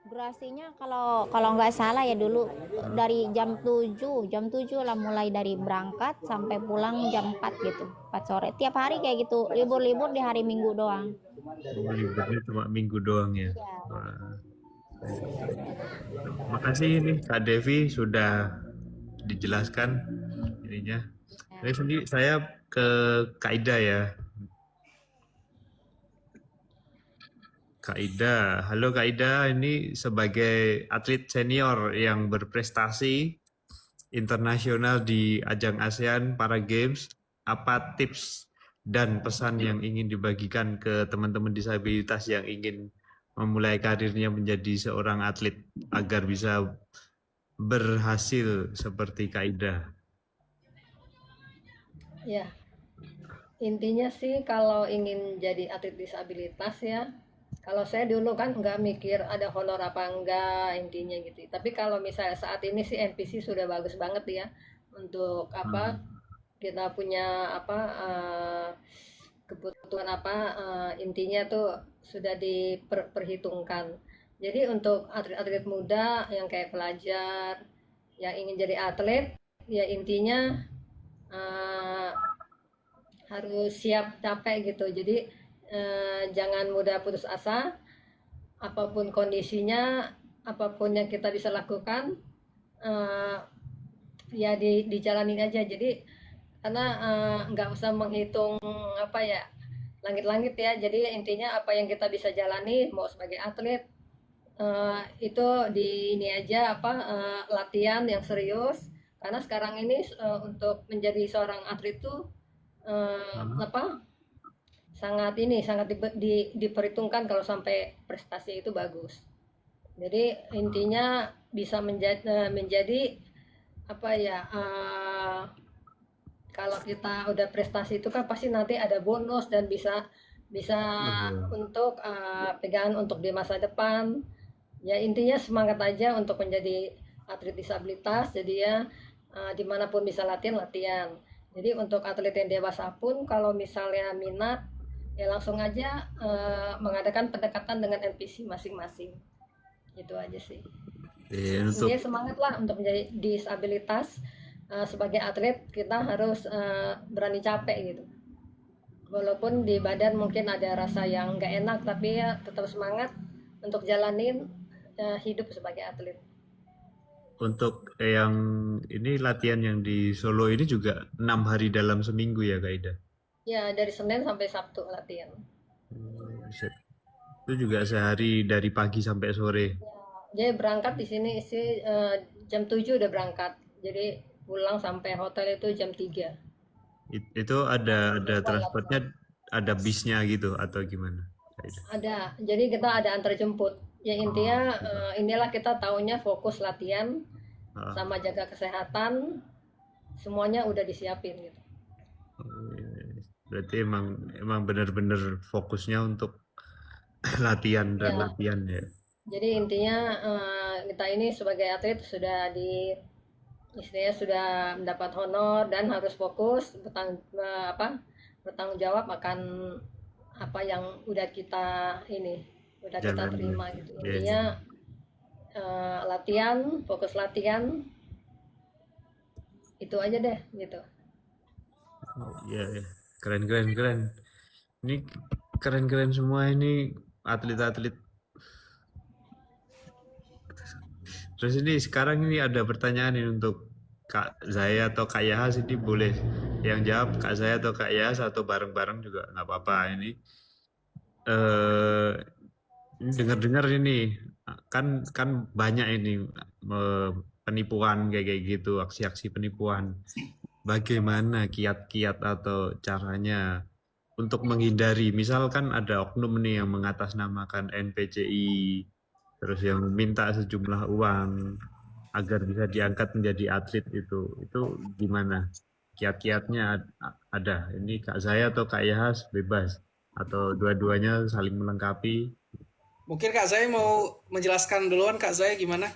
Durasinya kalau nggak salah ya dulu dari jam 7 lah mulai dari berangkat sampai pulang jam 4 gitu, 4 sore. Tiap hari kayak gitu, libur-libur di hari Minggu doang. Liburnya cuma minggu doang ya. Ya. Wah, makasih nih Kak Devi sudah dijelaskan ininya. Terus ini saya ke Kak Ida ya. Kak Ida, halo Kak Ida, ini sebagai atlet senior yang berprestasi internasional di ajang ASEAN Para Games, apa tips dan pesan yang ingin dibagikan ke teman-teman disabilitas yang ingin memulai karirnya menjadi seorang atlet agar bisa berhasil seperti Kak Ida? Ya, intinya sih kalau ingin jadi atlet disabilitas ya, kalau saya dulu kan nggak mikir ada honor apa enggak intinya gitu. Tapi kalau misalnya saat ini sih NPC sudah bagus banget ya untuk kita punya kebutuhan intinya tuh sudah diperhitungkan. Jadi untuk atlet-atlet muda yang kayak pelajar yang ingin jadi atlet ya intinya eh, harus siap capek gitu. Jadi jangan mudah putus asa, apapun kondisinya, apapun yang kita bisa lakukan, eh, ya dijalanin aja. Jadi karena nggak usah menghitung langit-langit ya. Jadi intinya apa yang kita bisa jalani, mau sebagai atlet itu di ini aja latihan yang serius. Karena sekarang ini untuk menjadi seorang atlet tuh sangat diperhitungkan kalau sampai prestasi itu bagus. Jadi intinya bisa menjadi kalau kita udah prestasi itu kan pasti nanti ada bonus dan bisa bisa untuk pegangan untuk di masa depan. Ya intinya semangat aja untuk menjadi atlet disabilitas. Jadi ya dimanapun bisa latihan. Jadi untuk atlet yang dewasa pun kalau misalnya minat ya langsung aja mengadakan pendekatan dengan NPC masing-masing. Itu aja sih. Intinya semangat lah untuk menjadi disabilitas. Sebagai atlet kita harus berani capek gitu. Walaupun di badan mungkin ada rasa yang nggak enak, tapi ya tetap semangat untuk jalanin hidup sebagai atlet. Untuk yang ini latihan yang di Solo ini juga 6 hari dalam seminggu ya Kak Ida? Ya dari Senin sampai Sabtu latihan. Itu juga sehari dari pagi sampai sore. Jadi berangkat di sini sih jam 7 udah berangkat. Jadi pulang sampai hotel itu jam 3. Itu ada transportnya, ada bisnya gitu atau gimana? Ada. Jadi kita ada antar jemput. Ya intinya inilah kita taunya fokus latihan sama jaga kesehatan. Semuanya udah disiapin gitu. Berarti emang benar-benar fokusnya untuk latihan dan latihan ya. Jadi intinya kita ini sebagai atlet istilahnya sudah mendapat honor dan harus fokus bertanggung jawab akan apa yang udah kita terima gitu. Intinya latihan, fokus latihan itu aja deh gitu. Ya, keren. Ini keren semua ini atlet-atlet. Terus ini sekarang ini ada pertanyaan ini untuk Kak Zaya atau Kak Yahas, ini boleh yang jawab Kak Zaya atau Kak Yahas atau bareng-bareng juga nggak apa-apa ini. eh ini dengar-dengar ini kan kan banyak ini penipuan kayak kayak gitu, aksi-aksi penipuan. Bagaimana kiat-kiat atau caranya untuk menghindari, misalkan ada oknum nih yang mengatasnamakan NPCI, terus yang minta sejumlah uang agar bisa diangkat menjadi atlet itu gimana? Kiat-kiatnya ada. Ini Kak saya atau Kak Yahas bebas atau dua-duanya saling melengkapi. Mungkin Kak saya mau menjelaskan duluan, Kak saya gimana?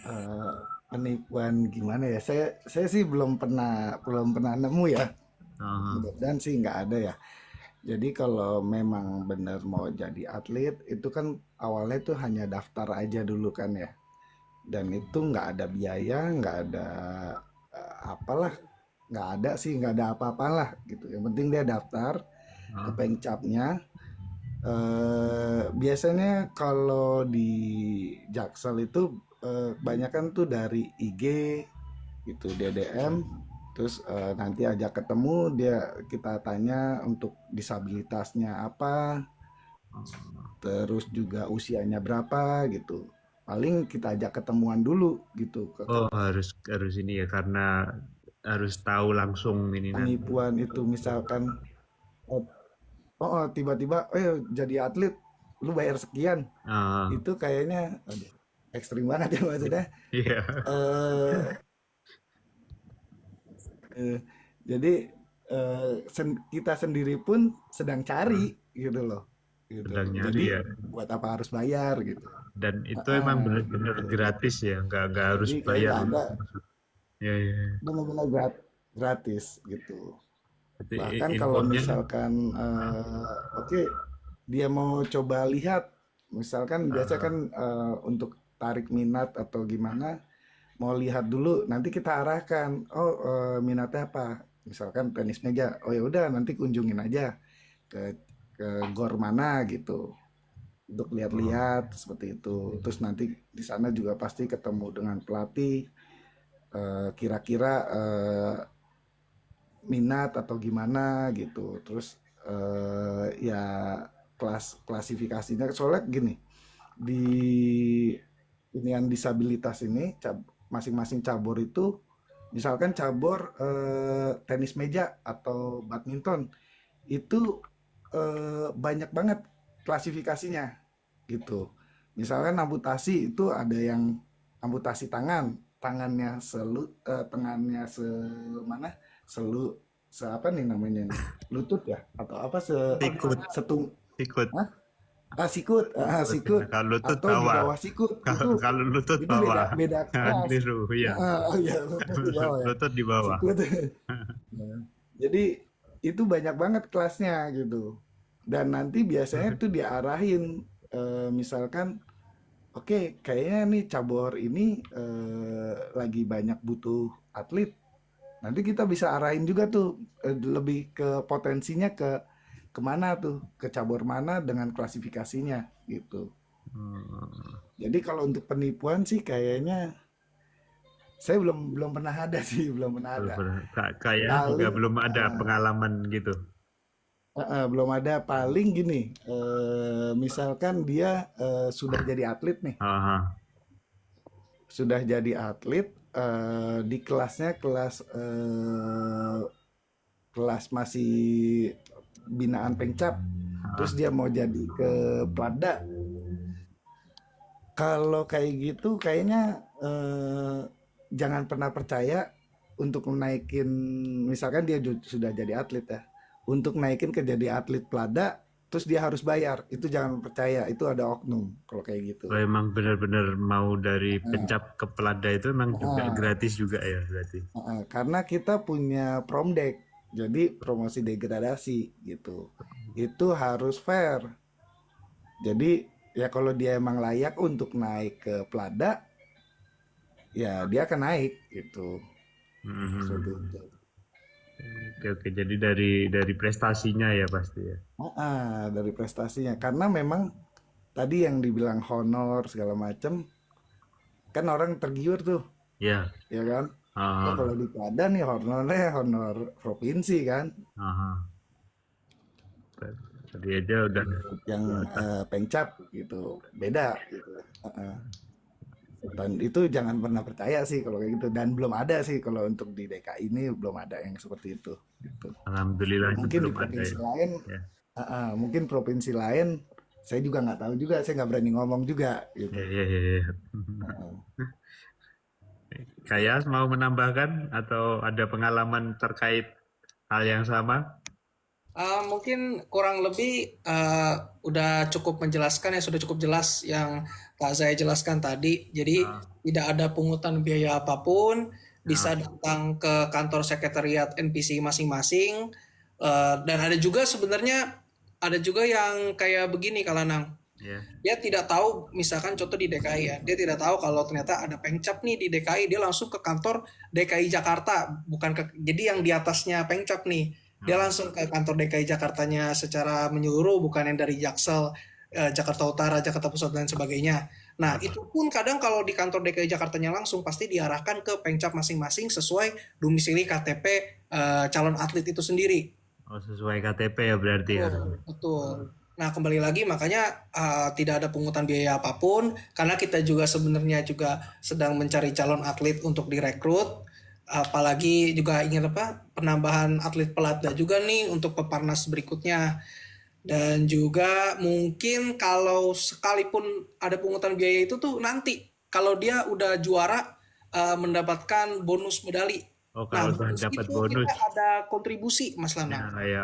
Eh, Penipuan gimana ya? Saya sih belum pernah nemu ya. Ah, Mudah-mudahan sih nggak ada ya. Jadi kalau memang benar mau jadi atlet itu kan awalnya tuh hanya daftar aja dulu kan ya. Dan itu nggak ada biaya, nggak ada apalah, nggak ada sih, nggak ada apa-apalah gitu. Yang penting dia daftar ke ah, Pengcapnya. Biasanya kalau di Jaksel itu kebanyakan tuh dari IG gitu, DDM, terus nanti ajak ketemu, kita tanya untuk disabilitasnya apa, terus juga usianya berapa gitu. Paling kita ajak ketemuan dulu gitu ke oh harus harus ini ya karena harus tahu langsung ini nanti. penipuan itu misalkan oh, tiba-tiba jadi atlet lu bayar sekian. Ah, Itu kayaknya aduh, ekstrim banget ya maksudnya. iya, eh eh, jadi kita sendiri pun sedang cari gitu loh, sedang gitu. nyari Jadi ya. buat apa harus bayar gitu? Dan itu emang benar-benar Gitu. gratis ya, nggak harus Jadi kayak bayar nggak ada, untuk masuk. Ya, ya, ya. benar-benar gratis gitu. Jadi Bahkan kalau infonya, misalkan ah, oke, dia mau coba lihat, misalkan biasa ah, kan untuk tarik minat atau gimana, mau lihat dulu, nanti kita arahkan. Oh, minatnya apa? Misalkan tenis meja. Oh ya udah, nanti kunjungin aja ke ke gor mana gitu untuk oh, lihat-lihat seperti itu. Terus nanti di sana juga pasti ketemu dengan pelatih. Kira-kira minat atau gimana gitu. Terus ya klasifikasinya soalnya gini, di inian disabilitas ini masing-masing cabur itu misalkan cabur tenis meja atau badminton itu banyak banget klasifikasinya gitu. Misalkan amputasi itu ada yang amputasi tangannya semana, selu apa nih namanya nih, lutut ya atau apa, sikut, setung, sikut. Hah? Sikut, Sikut ya. sikut Kalau lutut atau di bawah, bawah sikut kalau kalau lutut itu bawah, beda beda jangan kelas. tiru ya. Oh ya, lutut di bawah ya, Lutut di bawah. sikut. Nah, jadi itu banyak banget kelasnya gitu. Dan nanti biasanya tuh diarahin, misalkan, oke, kayaknya nih cabur ini lagi banyak butuh atlet. Nanti kita bisa arahin juga tuh lebih ke potensinya ke kemana tuh, ke cabur mana dengan klasifikasinya gitu. Hmm, Jadi kalau untuk penipuan sih kayaknya saya belum belum pernah ada sih, belum pernah ada. Kayak juga Paling belum ada pengalaman gitu. belum ada, paling gini, misalkan dia sudah jadi atlet nih, Ah, sudah jadi atlet di kelasnya kelas masih binaan Pengcap, terus ah, dia mau jadi ke Plada. Kalau kayak gitu kayaknya jangan pernah percaya untuk naikin, misalkan dia sudah jadi atlet ya, untuk naikin ke jadi atlet Plada terus dia harus bayar, itu jangan percaya, itu ada oknum kalau kayak gitu. kalau emang benar-benar mau dari Nah, pencap ke pelada itu emang juga nah, gratis juga ya berarti. karena kita punya promdek, jadi promosi degradasi gitu, itu harus fair. Jadi ya kalau dia emang layak untuk naik ke Plada, ya dia akan naik gitu. Seperti Mhm. itu. Oke, oke. Jadi dari prestasinya ya pasti ya. Dari prestasinya, karena memang tadi yang dibilang honor segala macam, kan orang tergiur tuh, Ya. ya kan? Oh, Oh, kalau di Padan nih honornya honor provinsi kan. aha. Tadi aja udah Untuk yang pengcap gitu beda gitu. Heeh. Dan itu jangan pernah percaya sih kalau kayak gitu, dan belum ada sih kalau untuk di DKI ini belum ada yang seperti itu gitu. alhamdulillahnya Mungkin di belum ada provinsi ya. lain, Ya, mungkin provinsi lain saya juga nggak tahu juga, saya nggak berani ngomong juga gitu. ya, ya, ya, ya. Heeh. Kayas mau menambahkan atau ada pengalaman terkait hal yang sama? Mungkin kurang lebih udah cukup menjelaskan ya, sudah cukup jelas yang Kak saya jelaskan tadi. Jadi Ah, tidak ada pungutan biaya apapun, ah, bisa datang ke kantor sekretariat NPC masing-masing. Dan ada juga sebenarnya ada juga yang kayak begini Kak Lanang. ya. Dia tidak tahu, misalkan contoh di DKI ya, dia tidak tahu kalau ternyata ada pengcap nih di DKI, dia langsung ke kantor DKI Jakarta, bukan ke, jadi yang di atasnya pengcap nih, dia Ah, langsung ke kantor DKI Jakartanya secara menyeluruh, bukan yang dari Jaksel, Jakarta Utara, Jakarta Pusat dan sebagainya. Nah, ah. itu pun kadang kalau di kantor DKI Jakartanya langsung pasti diarahkan ke pengcap masing-masing sesuai domisili KTP calon atlet itu sendiri. Oh, sesuai KTP ya berarti harus. Betul, betul. Nah, kembali lagi makanya tidak ada pungutan biaya apapun karena kita juga sebenarnya juga sedang mencari calon atlet untuk direkrut. Apalagi juga ingin apa? Penambahan atlet pelatda juga nih untuk peparnas berikutnya. Dan juga mungkin kalau sekalipun ada pungutan biaya itu tuh nanti kalau dia udah juara mendapatkan bonus medali. Oh, Nah, kalau udah bonus dapat itu kita bonus, ada kontribusi, Mas ya, Lanang. ya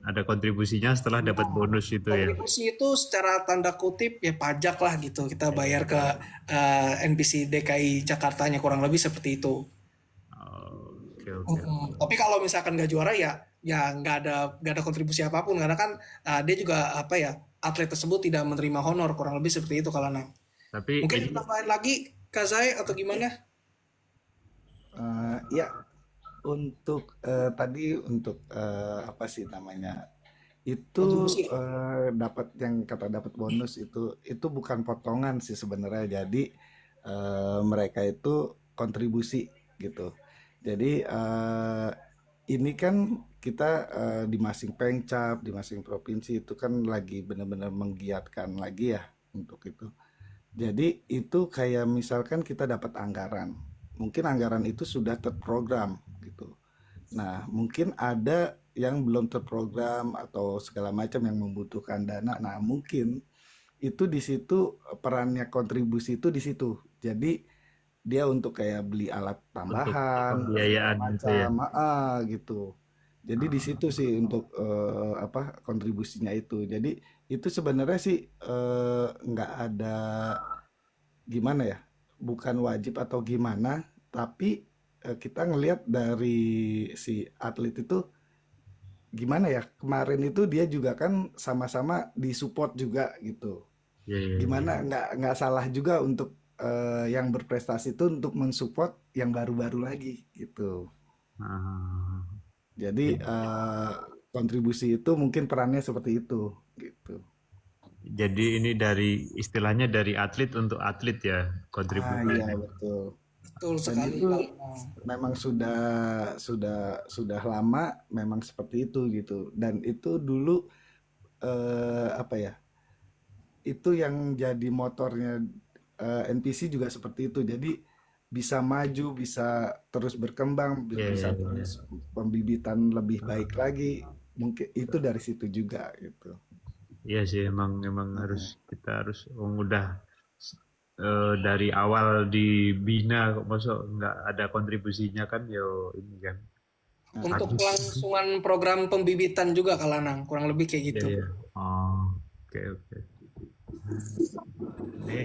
ada kontribusinya setelah dapat bonus itu ya. Kontribusi itu secara tanda kutip ya pajak lah gitu. Kita bayar ke NPC DKI Jakartanya kurang lebih seperti itu. Oh, oke, oke. Tapi kalau misalkan nggak juara ya nggak ada kontribusi apapun karena kan dia juga apa ya atlet tersebut tidak menerima honor kurang lebih seperti itu kalau Nang. Tapi Mungkin ini tambahin lagi Kak Zai atau gimana? Ya, untuk tadi untuk apa sih namanya itu Kontribusi. dapat yang kata dapat bonus itu bukan potongan sih sebenarnya. Jadi mereka itu kontribusi gitu. Jadi ini kan kita di masing pengcap, di masing provinsi itu kan lagi benar-benar menggiatkan lagi ya untuk itu. Jadi itu kayak misalkan kita dapat anggaran. Mungkin anggaran itu sudah terprogram gitu. Nah, mungkin ada yang belum terprogram atau segala macam yang membutuhkan dana. Nah, mungkin itu di situ perannya kontribusi itu di situ. Jadi dia untuk kayak beli alat untuk tambahan segala pembiayaan gitu ya. macam, gitu. Jadi di situ sih untuk apa kontribusinya itu. Jadi itu sebenarnya sih nggak ada gimana ya, bukan wajib atau gimana, tapi kita ngelihat dari si atlet itu gimana ya, kemarin itu dia juga kan sama-sama disupport juga gitu. Ya, ya, Gimana ya. nggak salah juga untuk yang berprestasi itu untuk mensupport yang baru-baru lagi gitu. Ah, Jadi kontribusi itu mungkin perannya seperti itu gitu. jadi ini dari istilahnya dari atlet untuk atlet ya Iya kontribusinya. betul. Betul Dan sekali itu Kak. memang sudah lama memang seperti itu gitu. Dan itu dulu apa ya? Itu yang jadi motornya NPC juga seperti itu. Jadi bisa maju, bisa terus berkembang, Ya, ya, bisa ya. terus pembibitan lebih baik lagi. Mungkin itu dari situ juga gitu. Iya sih emang harus kita harus udah dari awal dibina kok masuk nggak ada kontribusinya kan yo ini kan Untuk habis. kelangsungan program pembibitan juga Kak Lanang, kurang lebih kayak Iya gitu. ya. Oh, oke, oke. Ini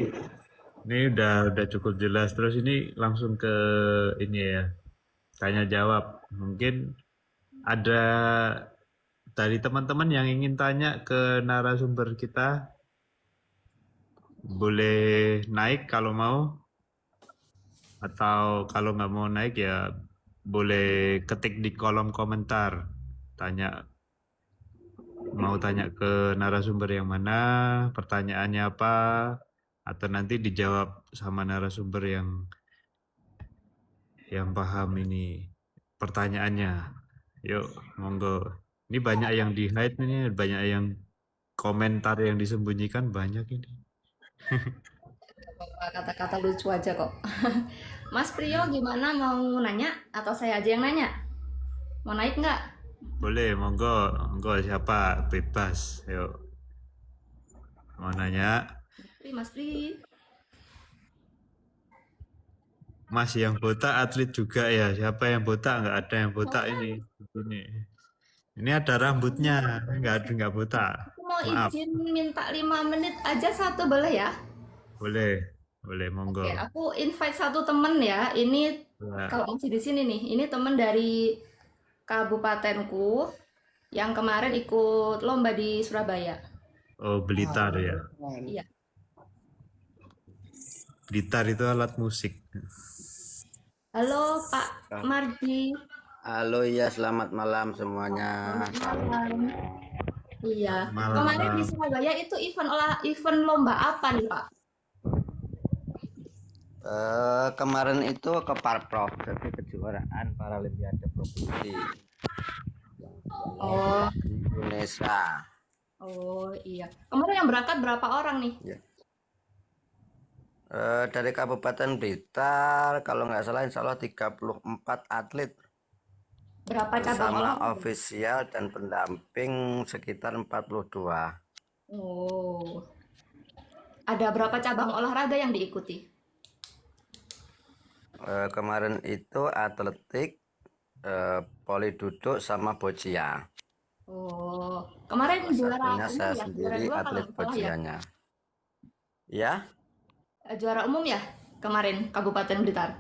ini udah cukup jelas. Terus ini langsung ke ini ya tanya jawab. Mungkin ada dari teman-teman yang ingin tanya ke narasumber kita boleh naik kalau mau, atau kalau nggak mau naik ya boleh ketik di kolom komentar. Tanya, mau tanya ke narasumber yang mana, pertanyaannya apa, atau nanti dijawab sama narasumber yang paham ini pertanyaannya. Yuk, monggo. Ini banyak yang di hide ini, banyak yang komentar yang disembunyikan banyak ini. Kata-kata lucu aja kok. Mas Priyo gimana, mau nanya atau saya aja yang nanya? Mau naik nggak? Boleh, monggo, monggo siapa bebas. Yuk, mau nanya. Mas Pri. Mas yang botak atlet juga ya? Siapa yang botak? Nggak ada yang botak ini. Ini ada rambutnya, nggak botak. Aku mau Maaf. izin minta 5 menit aja satu, boleh ya? Boleh, monggo. Oke, aku invite satu temen ya. Ini Ya. kalau masih di sini nih, ini temen dari kabupatenku yang kemarin ikut lomba di Surabaya. Oh, Blitar ya. Iya. Blitar itu alat musik. Halo Pak Mardi. Halo ya, selamat malam semuanya. Malam. Iya. Malam. Kemarin di Surabaya itu event lomba apa nih Pak? Kemarin itu ke Parprov, jadi kejuaraan Paralimpiade Provinsi Oh, di Indonesia. oh iya. Kemarin yang berangkat berapa orang nih? Dari Kabupaten Blitar, kalau nggak salah insya Allah 34 atlet. Berapa cabang Bersama olahraga? ofisial dan pendamping sekitar 42. Oh. Ada berapa cabang olahraga yang diikuti? Kemarin itu atletik, voli duduk sama boccia. Oh, kemarin juara Satunya umum saya ya? Juara sendiri 2 kalau atlet nggak salah ya? boccianya. Ya, Juara umum ya kemarin Kabupaten Blitar.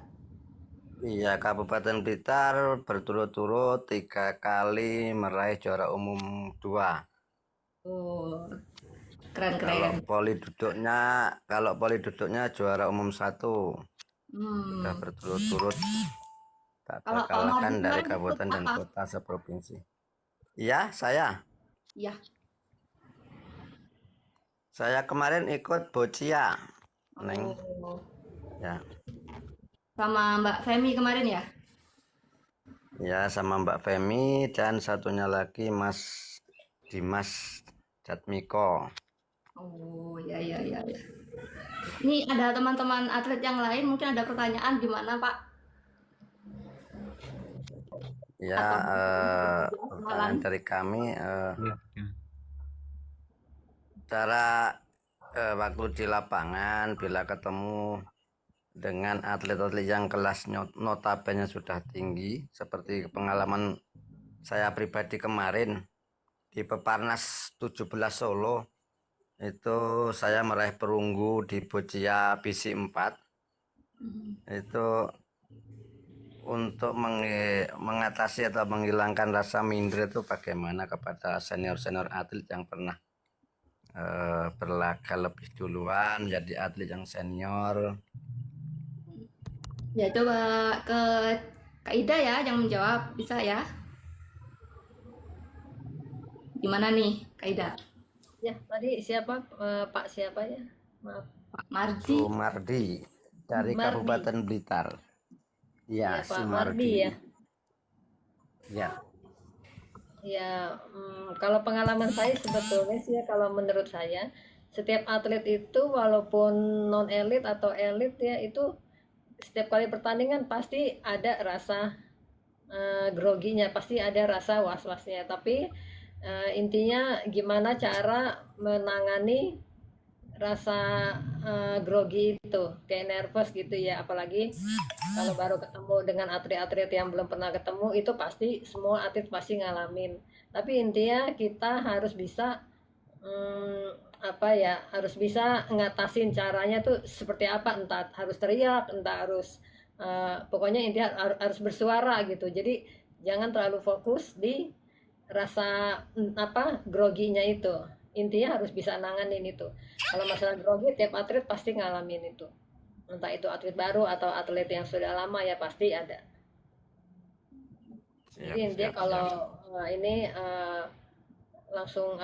iya, Kabupaten Blitar berturut-turut 3 kali meraih juara umum 2. Oh, Kalau keren-keren. voli duduknya juara umum 1. Hmm. Sudah berturut-turut tak Kalau Pak terkalahkan Mardi dari kemarin ikut kabupaten dan apa? kota seprovinsi. Iya, Ya. saya kemarin ikut boccia, Neng. Oh, Ya, sama Mbak Femi kemarin ya? ya sama Mbak Femi dan satunya lagi Mas Dimas Jatmiko. Oh, ya. Ini ada teman-teman atlet yang lain, mungkin ada pertanyaan gimana Pak? Ya, Atau pertanyaan dari kami, Ya. cara waktu di lapangan bila ketemu dengan atlet-atlet yang kelas notabene sudah tinggi, seperti pengalaman saya pribadi kemarin di Peparnas 17 Solo, itu saya meraih perunggu di boccia BC 4. Itu untuk mengatasi atau menghilangkan rasa minder itu bagaimana kepada senior-senior atlet yang pernah berlaga lebih duluan menjadi atlet yang senior. Ya, coba ke Kak Ida ya yang menjawab, bisa ya? Gimana nih, Kak Ida? Ya, tadi siapa? Pak siapa ya? Maaf. Pak Mardi. Sumardi dari Mardi. Kabupaten Blitar. Ya, Ya, Pak Sumardi. Mardi ya. Ya. Ya, kalau pengalaman saya sebetulnya sih ya, kalau menurut saya setiap atlet itu walaupun non elit atau elit ya itu setiap kali pertandingan pasti ada rasa groginya, pasti ada rasa was-wasnya. Tapi intinya gimana cara menangani rasa grogi itu, kayak nervous gitu ya, apalagi kalau baru ketemu dengan atlet-atlet yang belum pernah ketemu itu pasti semua atlet pasti ngalamin. Tapi intinya kita harus bisa harus bisa ngatasin caranya tuh seperti apa, entah harus teriak, entah harus pokoknya intinya harus bersuara gitu. Jadi jangan terlalu fokus di rasa groginya itu. Intinya harus bisa nanganin itu. Kalau masalah grogi tiap atlet pasti ngalamin itu. Entah itu atlet baru atau atlet yang sudah lama ya pasti ada. Jadi intinya kalau ini langsung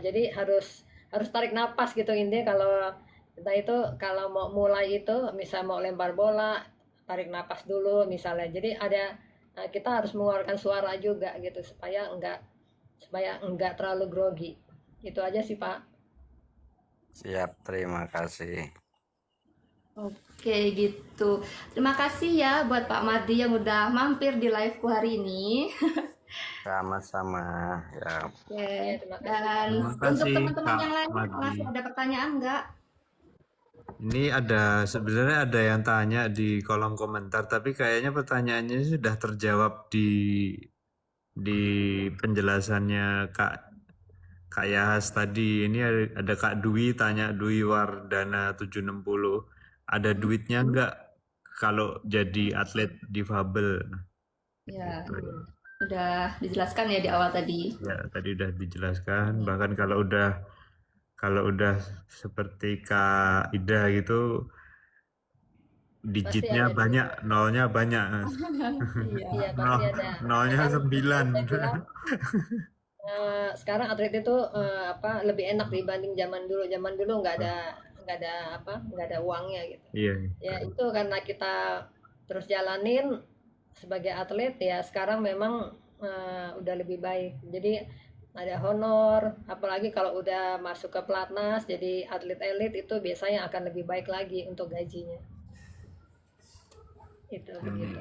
jadi harus tarik napas gitu intinya. Kalau kita itu kalau mau mulai itu misal mau lempar bola tarik napas dulu misalnya. Jadi ada kita harus mengeluarkan suara juga gitu supaya enggak terlalu grogi. Itu aja sih, Pak. Siap, terima kasih. Oke gitu. Terima kasih ya buat Pak Mardi yang udah mampir di liveku hari ini. Sama-sama ya. Oke. Ya, terima kasih. Dan Terima untuk kasih teman-teman Kak yang lain Madi. masih ada pertanyaan nggak? Ini sebenarnya ada yang tanya di kolom komentar, tapi kayaknya pertanyaannya sudah terjawab di penjelasannya Kak Yahas tadi. Ini ada Kak Dwi tanya, Dwi Wardana 760. Ada duitnya nggak kalau jadi atlet difabel? Ya, Gitu ya. udah dijelaskan ya di awal tadi. Ya, tadi udah dijelaskan. Bahkan kalau udah seperti Kak Ida gitu, Pasti digitnya ada banyak, duitnya. nolnya banyak. Iya. Iya, Nol, pasti ada. nolnya Kan 9. saya bilang sekarang atlet itu lebih enak dibanding zaman dulu. Zaman dulu nggak ada uangnya gitu. Iya. Ya itu karena kita terus jalanin sebagai atlet ya sekarang memang udah lebih baik. Jadi ada honor, apalagi kalau udah masuk ke pelatnas jadi atlet elit itu biasanya akan lebih baik lagi untuk gajinya. Itu begitu.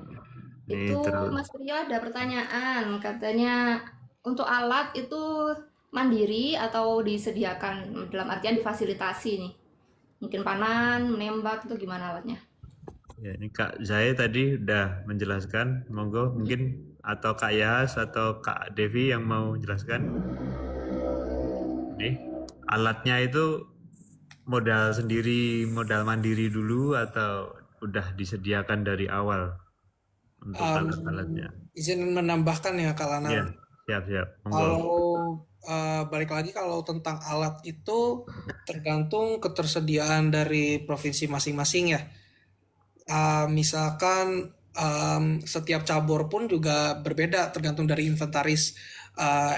Ini Itu terus. Mas Priyo ada pertanyaan, katanya untuk alat itu mandiri atau disediakan dalam artian difasilitasi nih? Mungkin panan, menembak itu gimana alatnya? Ya, ini Kak Zai tadi udah menjelaskan. Monggo mungkin atau Kak Yas atau Kak Devi yang mau jelaskan. Ini alatnya itu modal mandiri dulu atau udah disediakan dari awal untuk alat-alatnya? Izin menambahkan ya Kak Lana. Iya, siap. Monggo. Kalau balik lagi kalau tentang alat itu tergantung ketersediaan dari provinsi masing-masing ya. Misalkan setiap cabur pun juga berbeda tergantung dari inventaris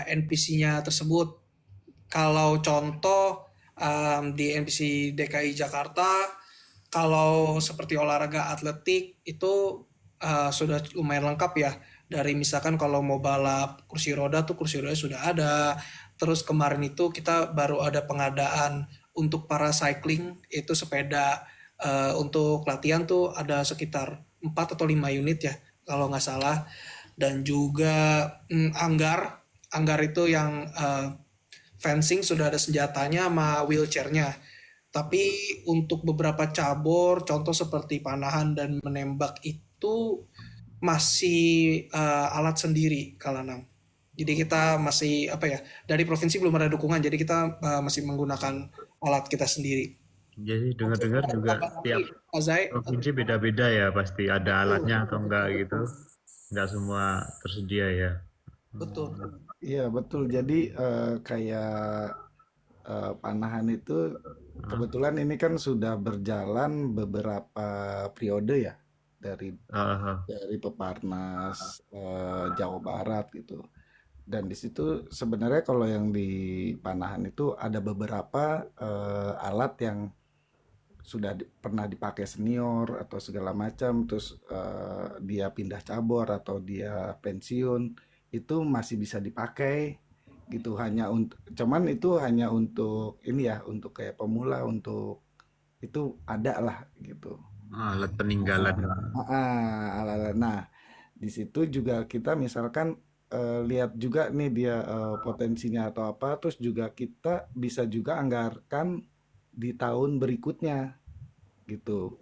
NPC-nya tersebut. Kalau contoh di NPC DKI Jakarta, kalau seperti olahraga atletik itu sudah lumayan lengkap ya. Dari misalkan kalau mau balap kursi roda sudah ada. Terus kemarin itu kita baru ada pengadaan untuk para cycling itu sepeda untuk latihan tuh ada sekitar 4 atau 5 unit ya kalau nggak salah. Dan juga anggar itu yang fencing sudah ada senjatanya sama wheelchairnya. Tapi untuk beberapa cabur, contoh seperti panahan dan menembak itu masih alat sendiri Kalanang. Jadi kita masih dari provinsi belum ada dukungan, jadi kita masih menggunakan alat kita sendiri. Jadi dengar-dengar juga tiap Azai, provinsi beda-beda ya, pasti ada alatnya atau enggak gitu. Enggak semua tersedia ya. betul. Iya betul. Jadi kayak panahan itu kebetulan ini kan sudah berjalan beberapa periode ya dari Ah, Peparnas Jawa Barat gitu. Dan di situ sebenarnya kalau yang di panahan itu ada beberapa alat yang sudah pernah dipakai senior atau segala macam, terus dia pindah cabur atau dia pensiun, itu masih bisa dipakai gitu. Cuman itu hanya untuk ini ya, untuk kayak pemula, untuk itu ada lah gitu. alat peninggalan. Ala-ala. Nah, di situ juga kita misalkan lihat juga nih dia potensinya atau apa, terus juga kita bisa juga anggarkan di tahun berikutnya gitu.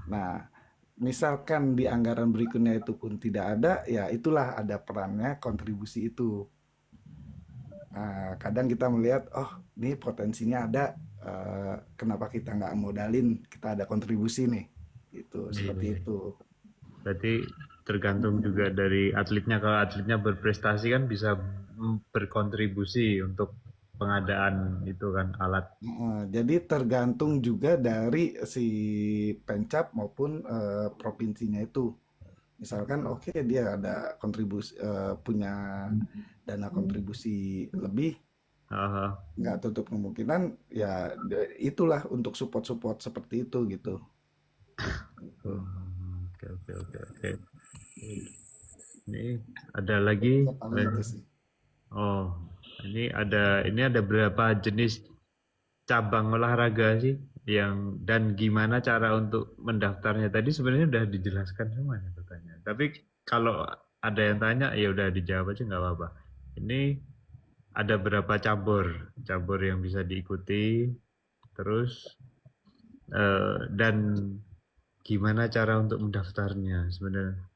Nah, misalkan di anggaran berikutnya itu pun tidak ada, ya itulah ada perannya kontribusi itu. Nah, kadang kita melihat, oh ini potensinya ada, kenapa kita nggak modalin, kita ada kontribusi nih, gitu, seperti Iya. itu. Berarti tergantung juga dari atletnya. Kalau atletnya berprestasi kan bisa berkontribusi untuk pengadaan itu kan alat. Jadi tergantung juga dari si Pencap maupun provinsinya itu. Misalkan oke dia ada kontribusi punya dana kontribusi lebih, Ah, nggak tutup kemungkinan ya itulah untuk support-support seperti itu gitu. ah. Oke. Ini ada lagi. Ya, paling itu sih. Oh, ini ada berapa jenis cabang olahraga sih dan gimana cara untuk mendaftarnya tadi sebenarnya udah dijelaskan semuanya pertanyaan. Tapi kalau ada yang tanya ya udah dijawab aja nggak apa-apa. Ini ada berapa cabur yang bisa diikuti, terus dan gimana cara untuk mendaftarnya sebenarnya.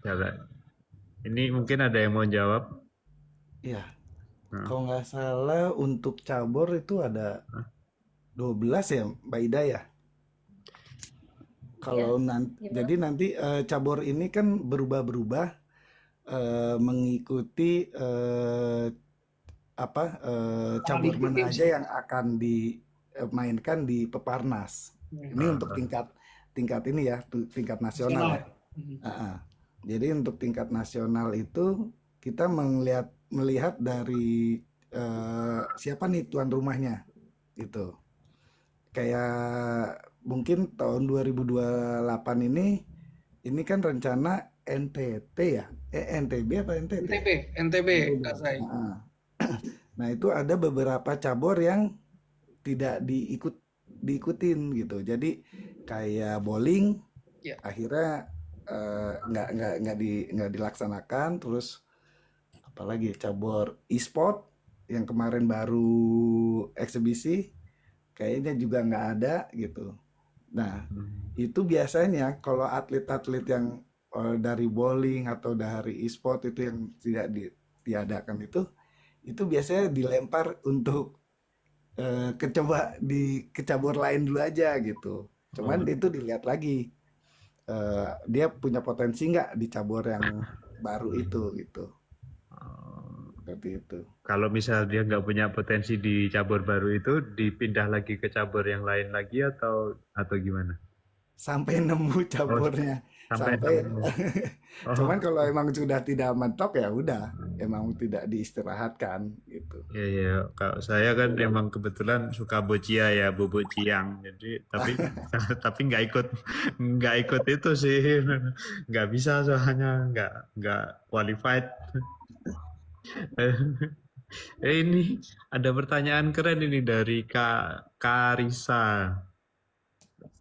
Ya, ini mungkin ada yang mau jawab. Iya, Nah, kalau nggak salah untuk cabur itu ada 12 ya, Mbak Ida ya. Kalau nanti, gimana? jadi nanti cabur ini kan berubah-berubah mengikuti cabur Paralympic mana Games. aja yang akan dimainkan di Peparnas. Ini untuk tingkat ini ya, tingkat nasional ya. Ah, ah. Jadi untuk tingkat nasional itu kita melihat dari siapa nih tuan rumahnya gitu. Kayak mungkin tahun 2028 ini kan rencana NTT ya. NTB apa NTT? NTB, Kak Zai. Nah, nah, itu ada beberapa cabur yang tidak diikutin gitu. Jadi kayak bowling Ya. akhirnya nggak dilaksanakan. Terus apalagi cabur e-sport yang kemarin baru eksebisi kayaknya juga nggak ada gitu. Nah, itu biasanya kalau atlet-atlet yang dari bowling atau dari e-sport itu yang tidak ditiadakan itu biasanya dilempar untuk ke cabur lain dulu aja gitu. Cuman itu dilihat lagi dia punya potensi nggak di cabur yang baru itu gitu. Seperti itu. kalau misal dia nggak punya potensi di cabur baru itu, dipindah lagi ke cabur yang lain lagi atau gimana? Sampai nemu caburnya. Sampai Sampai nemu. Oh, cuman kalau emang sudah tidak mentok ya udah, emang tidak diistirahatkan gitu. iya. Kalau saya kan emang kebetulan suka boccia ya, bubuk ciang. Jadi tapi nggak ikut itu sih, nggak bisa soalnya nggak qualified. Ini ada pertanyaan keren ini dari Kak Karisa.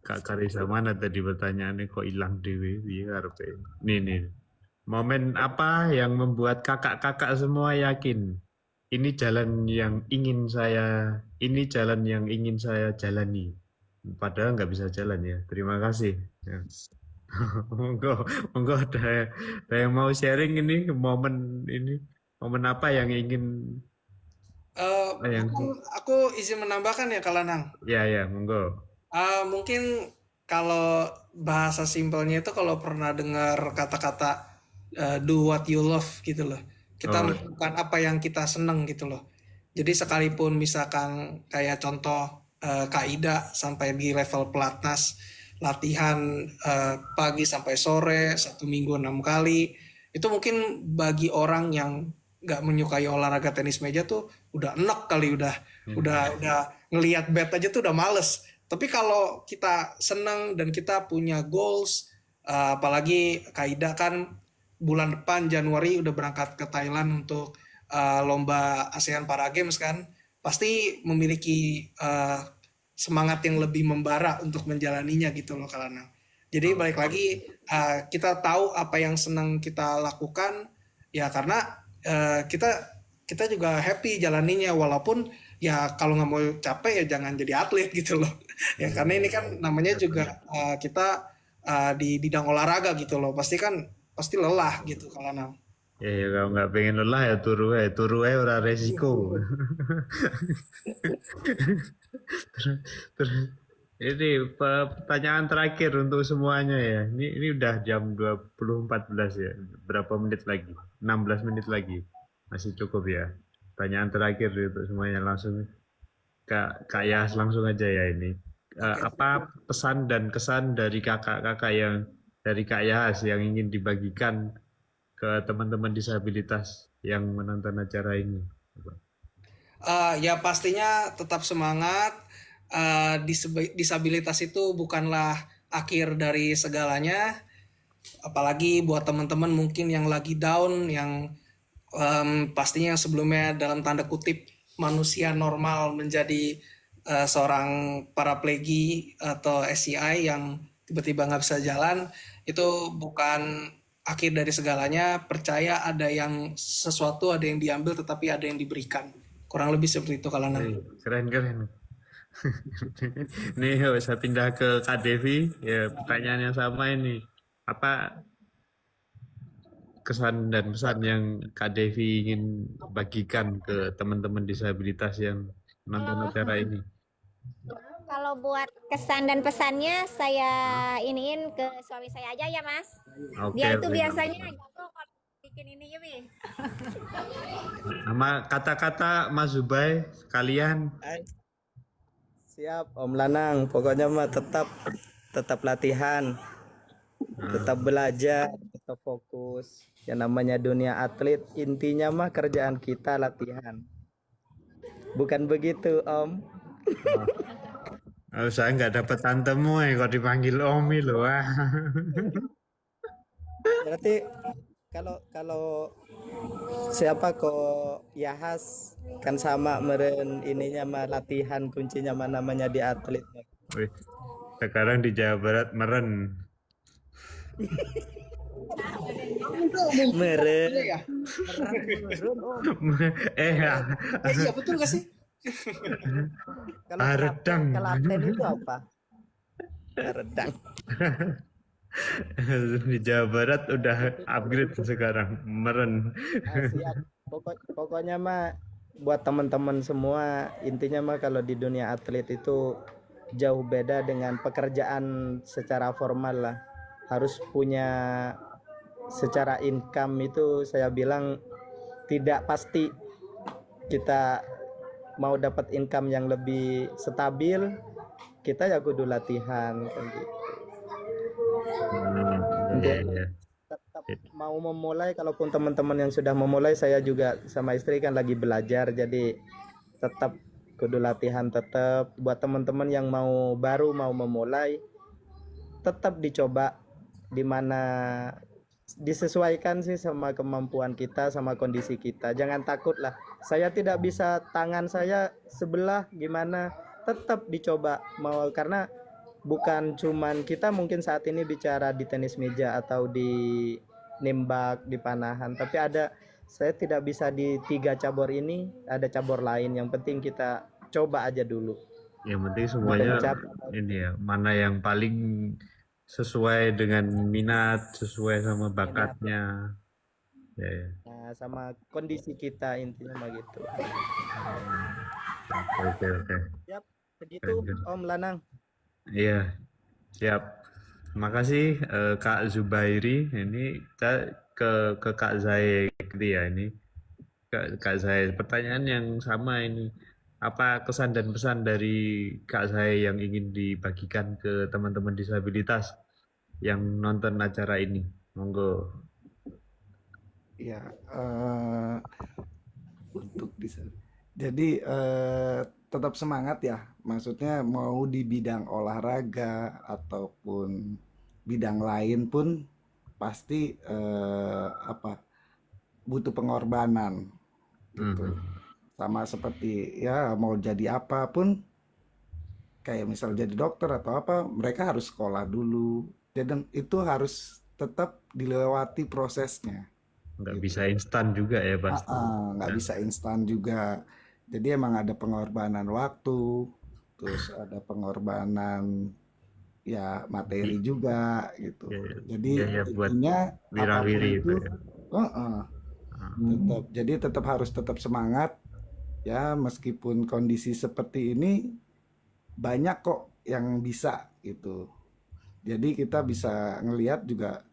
Kak Karisa mana tadi pertanyaannya kok hilang dewe biar nih. Momen apa yang membuat kakak-kakak semua yakin ini jalan yang ingin saya jalani. Padahal nggak bisa jalan ya. Terima kasih. Ya. Monggo ada yang mau sharing ini momen apa yang ingin yang Mungkin aku izin menambahkan ya, Kak Lanang. ya monggo. Mungkin kalau bahasa simpelnya itu kalau pernah dengar kata-kata do what you love gitu loh. Kita Oh, melakukan apa yang kita seneng gitu loh. Jadi sekalipun misalkan kayak contoh Kak Ida sampai di level pelatnas latihan pagi sampai sore 1 minggu 6 kali, itu mungkin bagi orang yang nggak menyukai olahraga tenis meja tuh udah enek kali, udah ngelihat bat aja tuh udah males. Tapi kalau kita senang dan kita punya goals, apalagi Kak Ida kan bulan depan Januari udah berangkat ke Thailand untuk lomba ASEAN Para Games kan, pasti memiliki semangat yang lebih membara untuk menjalaninya gitu loh, Kak Lanang. Jadi balik lagi kita tahu apa yang senang kita lakukan ya, karena kita juga happy jalaninya, walaupun ya kalau nggak mau capek ya jangan jadi atlet gitu loh. Ya karena ini kan namanya juga kita di bidang olahraga gitu loh, pasti lelah gitu kalau Nang. ya kalau nggak pengen lelah ya turu ora resiko. Terus ini pertanyaan terakhir untuk semuanya ya. Ini udah jam 20.14 ya. Berapa menit lagi? 16 menit lagi. Masih cukup ya. Pertanyaan terakhir untuk semuanya langsung Kak Yas langsung aja ya ini. Apa pesan dan kesan dari kakak-kakak dari Kak Yas yang ingin dibagikan ke teman-teman disabilitas yang menonton acara ini? Ya pastinya tetap semangat. disabilitas itu bukanlah akhir dari segalanya, apalagi buat teman-teman mungkin yang lagi down, yang pastinya sebelumnya dalam tanda kutip manusia normal menjadi seorang paraplegi atau SCI yang tiba-tiba nggak bisa jalan, itu bukan akhir dari segalanya. Percaya ada yang sesuatu, ada yang diambil, tetapi ada yang diberikan. Kurang lebih seperti itu kalau Keren. Nih saya pindah ke Kak Devi. Ya, pertanyaan yang sama ini. Apa kesan dan pesan yang Kak Devi ingin bagikan ke teman-teman disabilitas yang nonton acara ini? Kalau buat kesan dan pesannya saya iniin ke suami saya aja ya Mas. Oke, Dia itu oke. biasanya gitu kalau bikin ini Yumi. Sama kata-kata Mas Zubai kalian. Siap Om Lanang, pokoknya mah tetap latihan, tetap belajar, tetap fokus. Yang namanya dunia atlet, intinya mah kerjaan kita latihan. Bukan begitu Om? Oh, saya nggak dapat tantemu kok dipanggil Omi loh. Wah. Berarti kalau siapa kok Yahas kan sama meren ininya mah latihan kuncinya mah namanya di atlet. Wih, sekarang di Jawa Barat meren. Meren. ya. Ya. Iya betul gak sih? Kalau Redang. Klaten itu apa? Redang. Di Jawa Barat udah upgrade sekarang meren. Siap. Pokoknya mah buat teman-teman semua, intinya mah kalau di dunia atlet itu jauh beda dengan pekerjaan secara formal lah. Harus punya secara income itu saya bilang tidak pasti. Kita mau dapat income yang lebih stabil, kita ya kudu latihan kan gitu. Iya. Tetap mau memulai, kalaupun teman-teman yang sudah memulai, saya juga sama istri kan lagi belajar, jadi tetap kudu latihan. Tetap buat teman-teman yang baru mau memulai, tetap dicoba, dimana disesuaikan sih sama kemampuan kita, sama kondisi kita. Jangan takut lah, saya tidak bisa, tangan saya sebelah gimana, tetap dicoba mau, karena bukan cuman kita mungkin saat ini bicara di tenis meja atau di nembak, di panahan, tapi saya tidak bisa di 3 cabur ini, ada cabur lain. Yang penting kita coba aja dulu. Yang penting semuanya ini ya, mana yang paling sesuai dengan minat, sesuai sama bakatnya. Ya. Nah, sama kondisi kita, intinya mah gitu. Oke. Siap, begitu Om Lanang. Iya, siap. Makasih Kak Zubairi. Ini kita ke Kak Zai gitu ya ini. Kak Zai, pertanyaan yang sama ini. Apa kesan dan pesan dari Kak Zai yang ingin dibagikan ke teman-teman disabilitas yang nonton acara ini? Monggo. Ya, untuk bisa. Jadi tetap semangat ya. Maksudnya mau di bidang olahraga ataupun bidang lain pun pasti butuh pengorbanan gitu. Sama seperti ya mau jadi apapun, kayak misal jadi dokter atau apa, mereka harus sekolah dulu. Dan itu harus tetap dilewati prosesnya. Nggak Gitu. bisa instan juga ya pasti. Nggak bisa instan juga. Jadi emang ada pengorbanan waktu, terus ada pengorbanan ya materi juga gitu. Ya, Jadi ya, buat intinya wirawiri apapun itu, itu ya. tetap harus tetap semangat ya, meskipun kondisi seperti ini banyak kok yang bisa gitu. Jadi kita bisa ngelihat juga,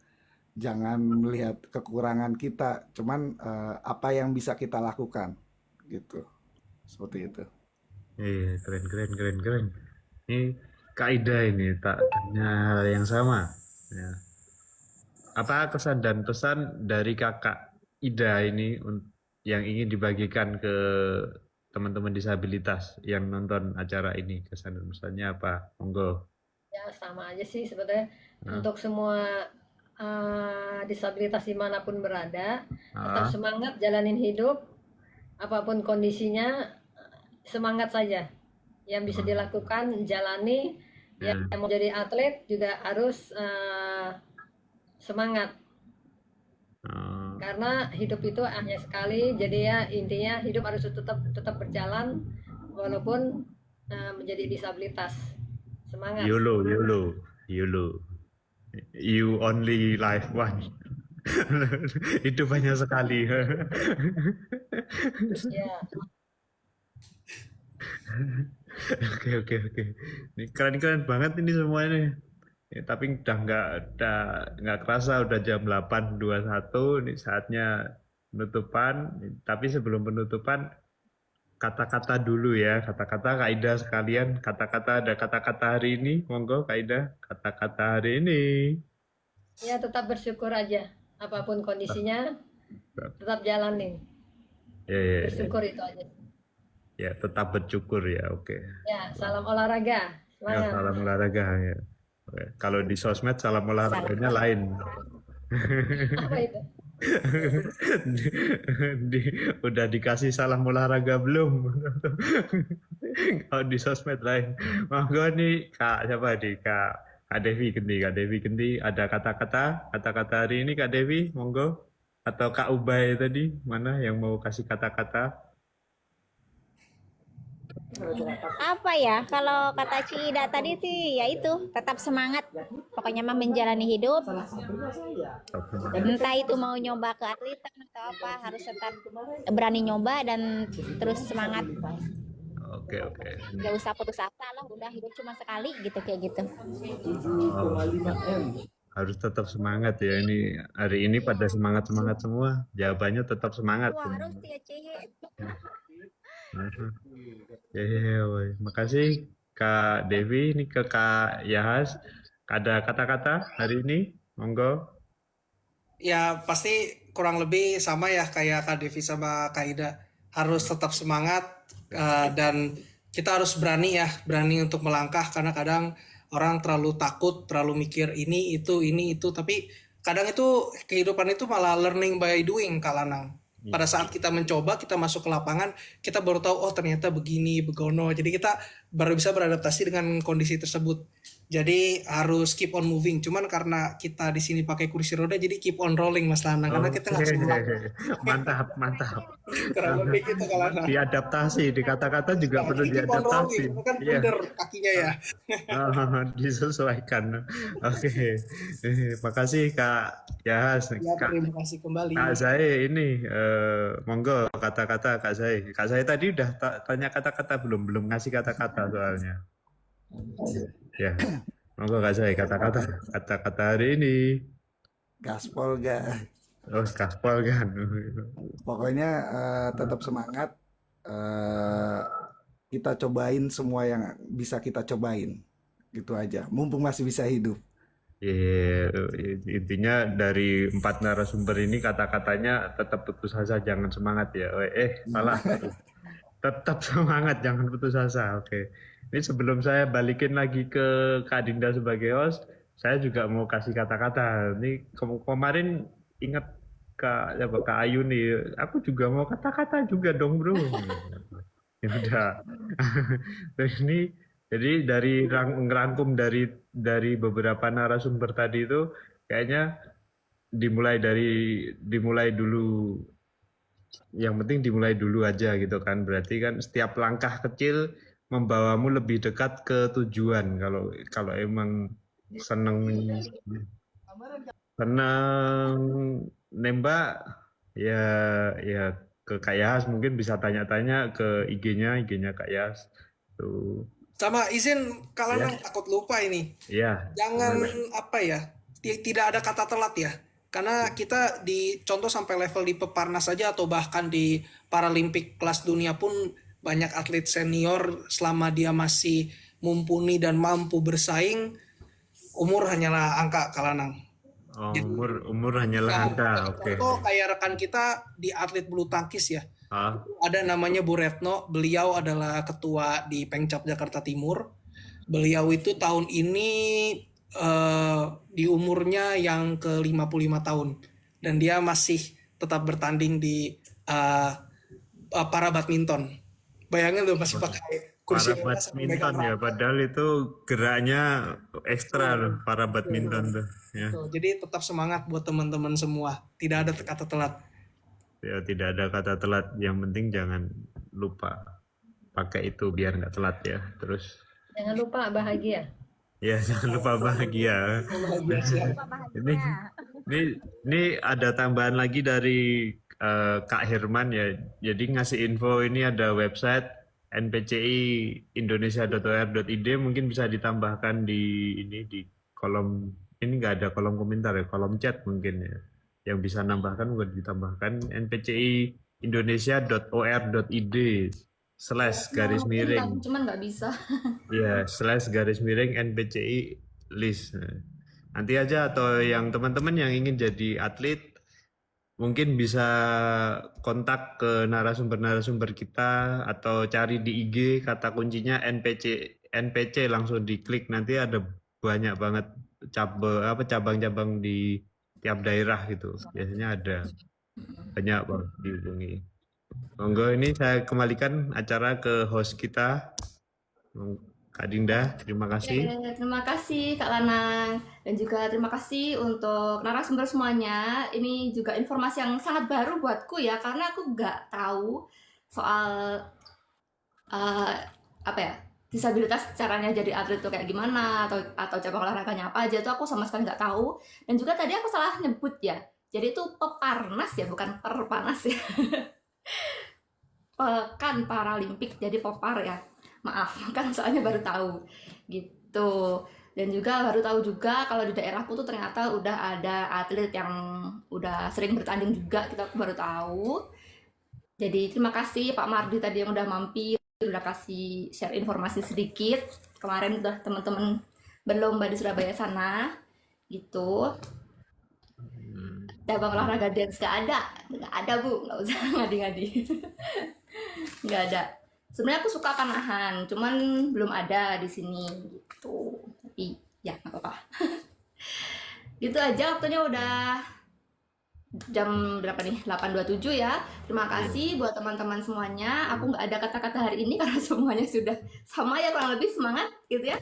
jangan melihat kekurangan kita, cuman apa yang bisa kita lakukan gitu. Seperti itu. Iya, keren. Ini Kak Ida ini tak tanya hal yang sama. Ya. Apa kesan dan pesan dari Kakak Ida ini yang ingin dibagikan ke teman-teman disabilitas yang nonton acara ini? Kesan dan pesannya apa? Monggo. Ya sama aja sih sebetulnya Nah, untuk semua disabilitas dimanapun berada, tetap ah, semangat jalanin hidup, apapun kondisinya, semangat saja. Yang bisa dilakukan jalani, ya, yang mau jadi atlet juga harus semangat. ah, Karena hidup itu hanya sekali, jadi ya intinya hidup harus tetap berjalan walaupun menjadi disabilitas. Semangat. YOLO, YOLO, YOLO. You only live one. Hidup hanya sekali. Ya, Oke, oke, oke. Ini keren-keren banget ini semuanya. Ya, tapi udah nggak kerasa udah jam 8.21. Ini saatnya penutupan. Tapi sebelum penutupan, kata-kata dulu ya. Kata-kata Kak Ida sekalian. Kata-kata, ada kata-kata hari ini. Monggo Kak Ida. Kata-kata hari ini. ya tetap bersyukur aja. Apapun kondisinya, tetap jalanin. Ya, ya, ya. Bersyukur itu aja. Ya, tetap bersyukur ya. Oke. Ya, salam olahraga. Ya, Semangat. salam olahraga ya. Oke. Kalau di sosmed salam olahraganya lain. Apa itu? Udah dikasih salam olahraga belum? Kalau di sosmed lain. Monggo nih Kak siapa nih Kak Devi Genti. Kak Devi Genti ada kata-kata hari ini Kak Devi monggo, atau Kak Ubay tadi mana yang mau kasih kata-kata? Apa ya? Kalau kata Cida tadi sih ya itu, tetap semangat. Pokoknya mah menjalani hidup. Entah itu mau nyoba ke atletan atau apa, harus tetap berani nyoba dan terus semangat. Oke, oke. Gak usah putus asa lah, udah hidup cuma sekali gitu kayak gitu. Harus tetap semangat ya, ini hari ini pada semangat-semangat semua. Jawabannya tetap semangat. Wah, harus ya Cehe. Ya, woy. Makasih Kak Devi, ini ke Kak Yahas. Ada kata-kata hari ini? Monggo. Ya pasti kurang lebih sama ya kayak Kak Devi sama Kak Ida. Harus tetap semangat dan kita harus berani ya, berani untuk melangkah karena kadang orang terlalu takut, terlalu mikir ini itu, tapi kadang itu kehidupan itu malah learning by doing Kak Lanang. Pada saat kita mencoba, kita masuk ke lapangan, kita baru tahu oh ternyata begini, begono. Jadi kita baru bisa beradaptasi dengan kondisi tersebut. Jadi harus keep on moving. Cuman karena kita di sini pakai kursi roda, jadi keep on rolling Mas Lanang. Karena kita nggak semua Mantap, mantap. kurang lebih gitu Kak Lanang. Diadaptasi, di kata-kata juga perlu Jadi keep on diadaptasi. rolling, kan Iya. bener kakinya ya. Disesuaikan. Oke. Makasih Kak Yahas. Ya Kak terima kasih kembali. Zai ini monggo kata-kata Kak Zai. Kak Zai tadi udah tanya kata-kata belum ngasih kata-kata soalnya. Ya, monggo Kak Zai kata-kata hari ini. Gaspol ga. Oh, kaspol kan. Pokoknya tetap semangat. Kita cobain semua yang bisa kita cobain. Gitu aja. Mumpung masih bisa hidup. Iya, intinya dari 4 narasumber ini kata-katanya tetap putus asa, jangan semangat ya. Salah. Tetap semangat, jangan putus asa. Oke. Ini sebelum saya balikin lagi ke Kak Dinda sebagai host, saya juga mau kasih kata-kata. Ini kemarin ingat Kak Ayu nih, aku juga mau kata-kata juga dong bro. Ya udah. Ini jadi dari ngerangkum dari beberapa narasumber tadi itu kayaknya dimulai dulu. Yang penting dimulai dulu aja gitu kan. Berarti kan setiap langkah kecil membawamu lebih dekat ke tujuan. Kalau emang seneng nembak ya ke Kak Yas, mungkin bisa tanya-tanya ke IG-nya Kak Yas. Tuh. Sama izin Kak Lanang, Ya. takut lupa ini. Iya. Jangan Gimana? apa ya, tidak ada kata telat ya. Karena kita di contoh sampai level di Peparnas saja atau bahkan di Paralimpik kelas dunia pun banyak atlet senior selama dia masih mumpuni dan mampu bersaing, umur hanyalah angka Kak Lanang. Oh, umur hanyalah angka. Oke. Contoh kayak rekan kita di atlet bulu tangkis ya. Ah, Ada namanya Bu Retno, beliau adalah ketua di Pengcap Jakarta Timur. Beliau itu tahun ini di umurnya yang ke-55 tahun dan dia masih tetap bertanding di para badminton. Bayangin loh masih pakai kursi para roda sambil megang badminton ya, raket. padahal itu geraknya ekstra loh para badminton tuh. Ya, Tuh, jadi tetap semangat buat teman-teman semua. Tidak ada kata telat. ya tidak ada kata telat. Yang penting jangan lupa pakai itu biar nggak telat ya. Terus Jangan lupa bahagia. ya jangan lupa bahagia. Bahagia siap. Ini ini ada tambahan lagi dari Kak Herman ya. Jadi ngasih info ini ada website npci.indonesia.or.id, mungkin bisa ditambahkan di ini di kolom, ini nggak ada kolom komentar ya, kolom chat mungkin ya. Yang bisa nambahkan buat ditambahkan npci.indonesia.or.id / garis miring cuman nggak bisa. ya / garis miring NPCI list. Nah, nanti aja, atau yang teman-teman yang ingin jadi atlet mungkin bisa kontak ke narasumber-narasumber kita atau cari di IG kata kuncinya NPC langsung diklik, nanti ada banyak banget cabang-cabang di tiap daerah gitu. Biasanya ada banyak banget dihubungi. Monggo, ini saya kembalikan acara ke host kita, Kak Dinda. Terima kasih. Oke, terima kasih Kak Lanang, dan juga terima kasih untuk narasumber semuanya. Ini juga informasi yang sangat baru buatku ya, karena aku nggak tahu soal apa ya, disabilitas caranya jadi atlet tuh kayak gimana, atau cabang olahraganya apa aja tuh aku sama sekali nggak tahu. Dan juga tadi aku salah nyebut ya, jadi itu peparnas ya, bukan perpanas ya. Pekan Paralimpik, jadi popar ya, maaf kan soalnya baru tahu gitu. Dan juga baru tahu juga kalau di daerahku tuh ternyata udah ada atlet yang udah sering bertanding juga, kita baru tahu. Jadi terima kasih Pak Mardi tadi yang udah mampir, udah kasih share informasi sedikit. Kemarin udah teman-teman berlomba di Surabaya sana gitu. Cabang olahraga dance nggak ada Bu, nggak usah ngadi-ngadi. Nggak ada. Sebenarnya aku suka panahan, cuman belum ada di sini gitu. Tapi ya nggak apa-apa. Gitu aja, waktunya udah jam berapa nih? 8.27 ya. Terima kasih buat teman-teman semuanya. Aku nggak ada kata-kata hari ini karena semuanya sudah sama ya, kurang lebih semangat gitu ya.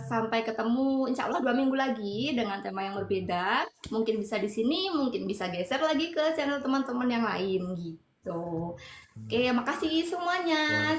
Sampai ketemu insya Allah 2 minggu lagi dengan tema yang berbeda. Mungkin bisa di sini, mungkin bisa geser lagi ke channel teman-teman yang lain gitu. Oke, makasih semuanya.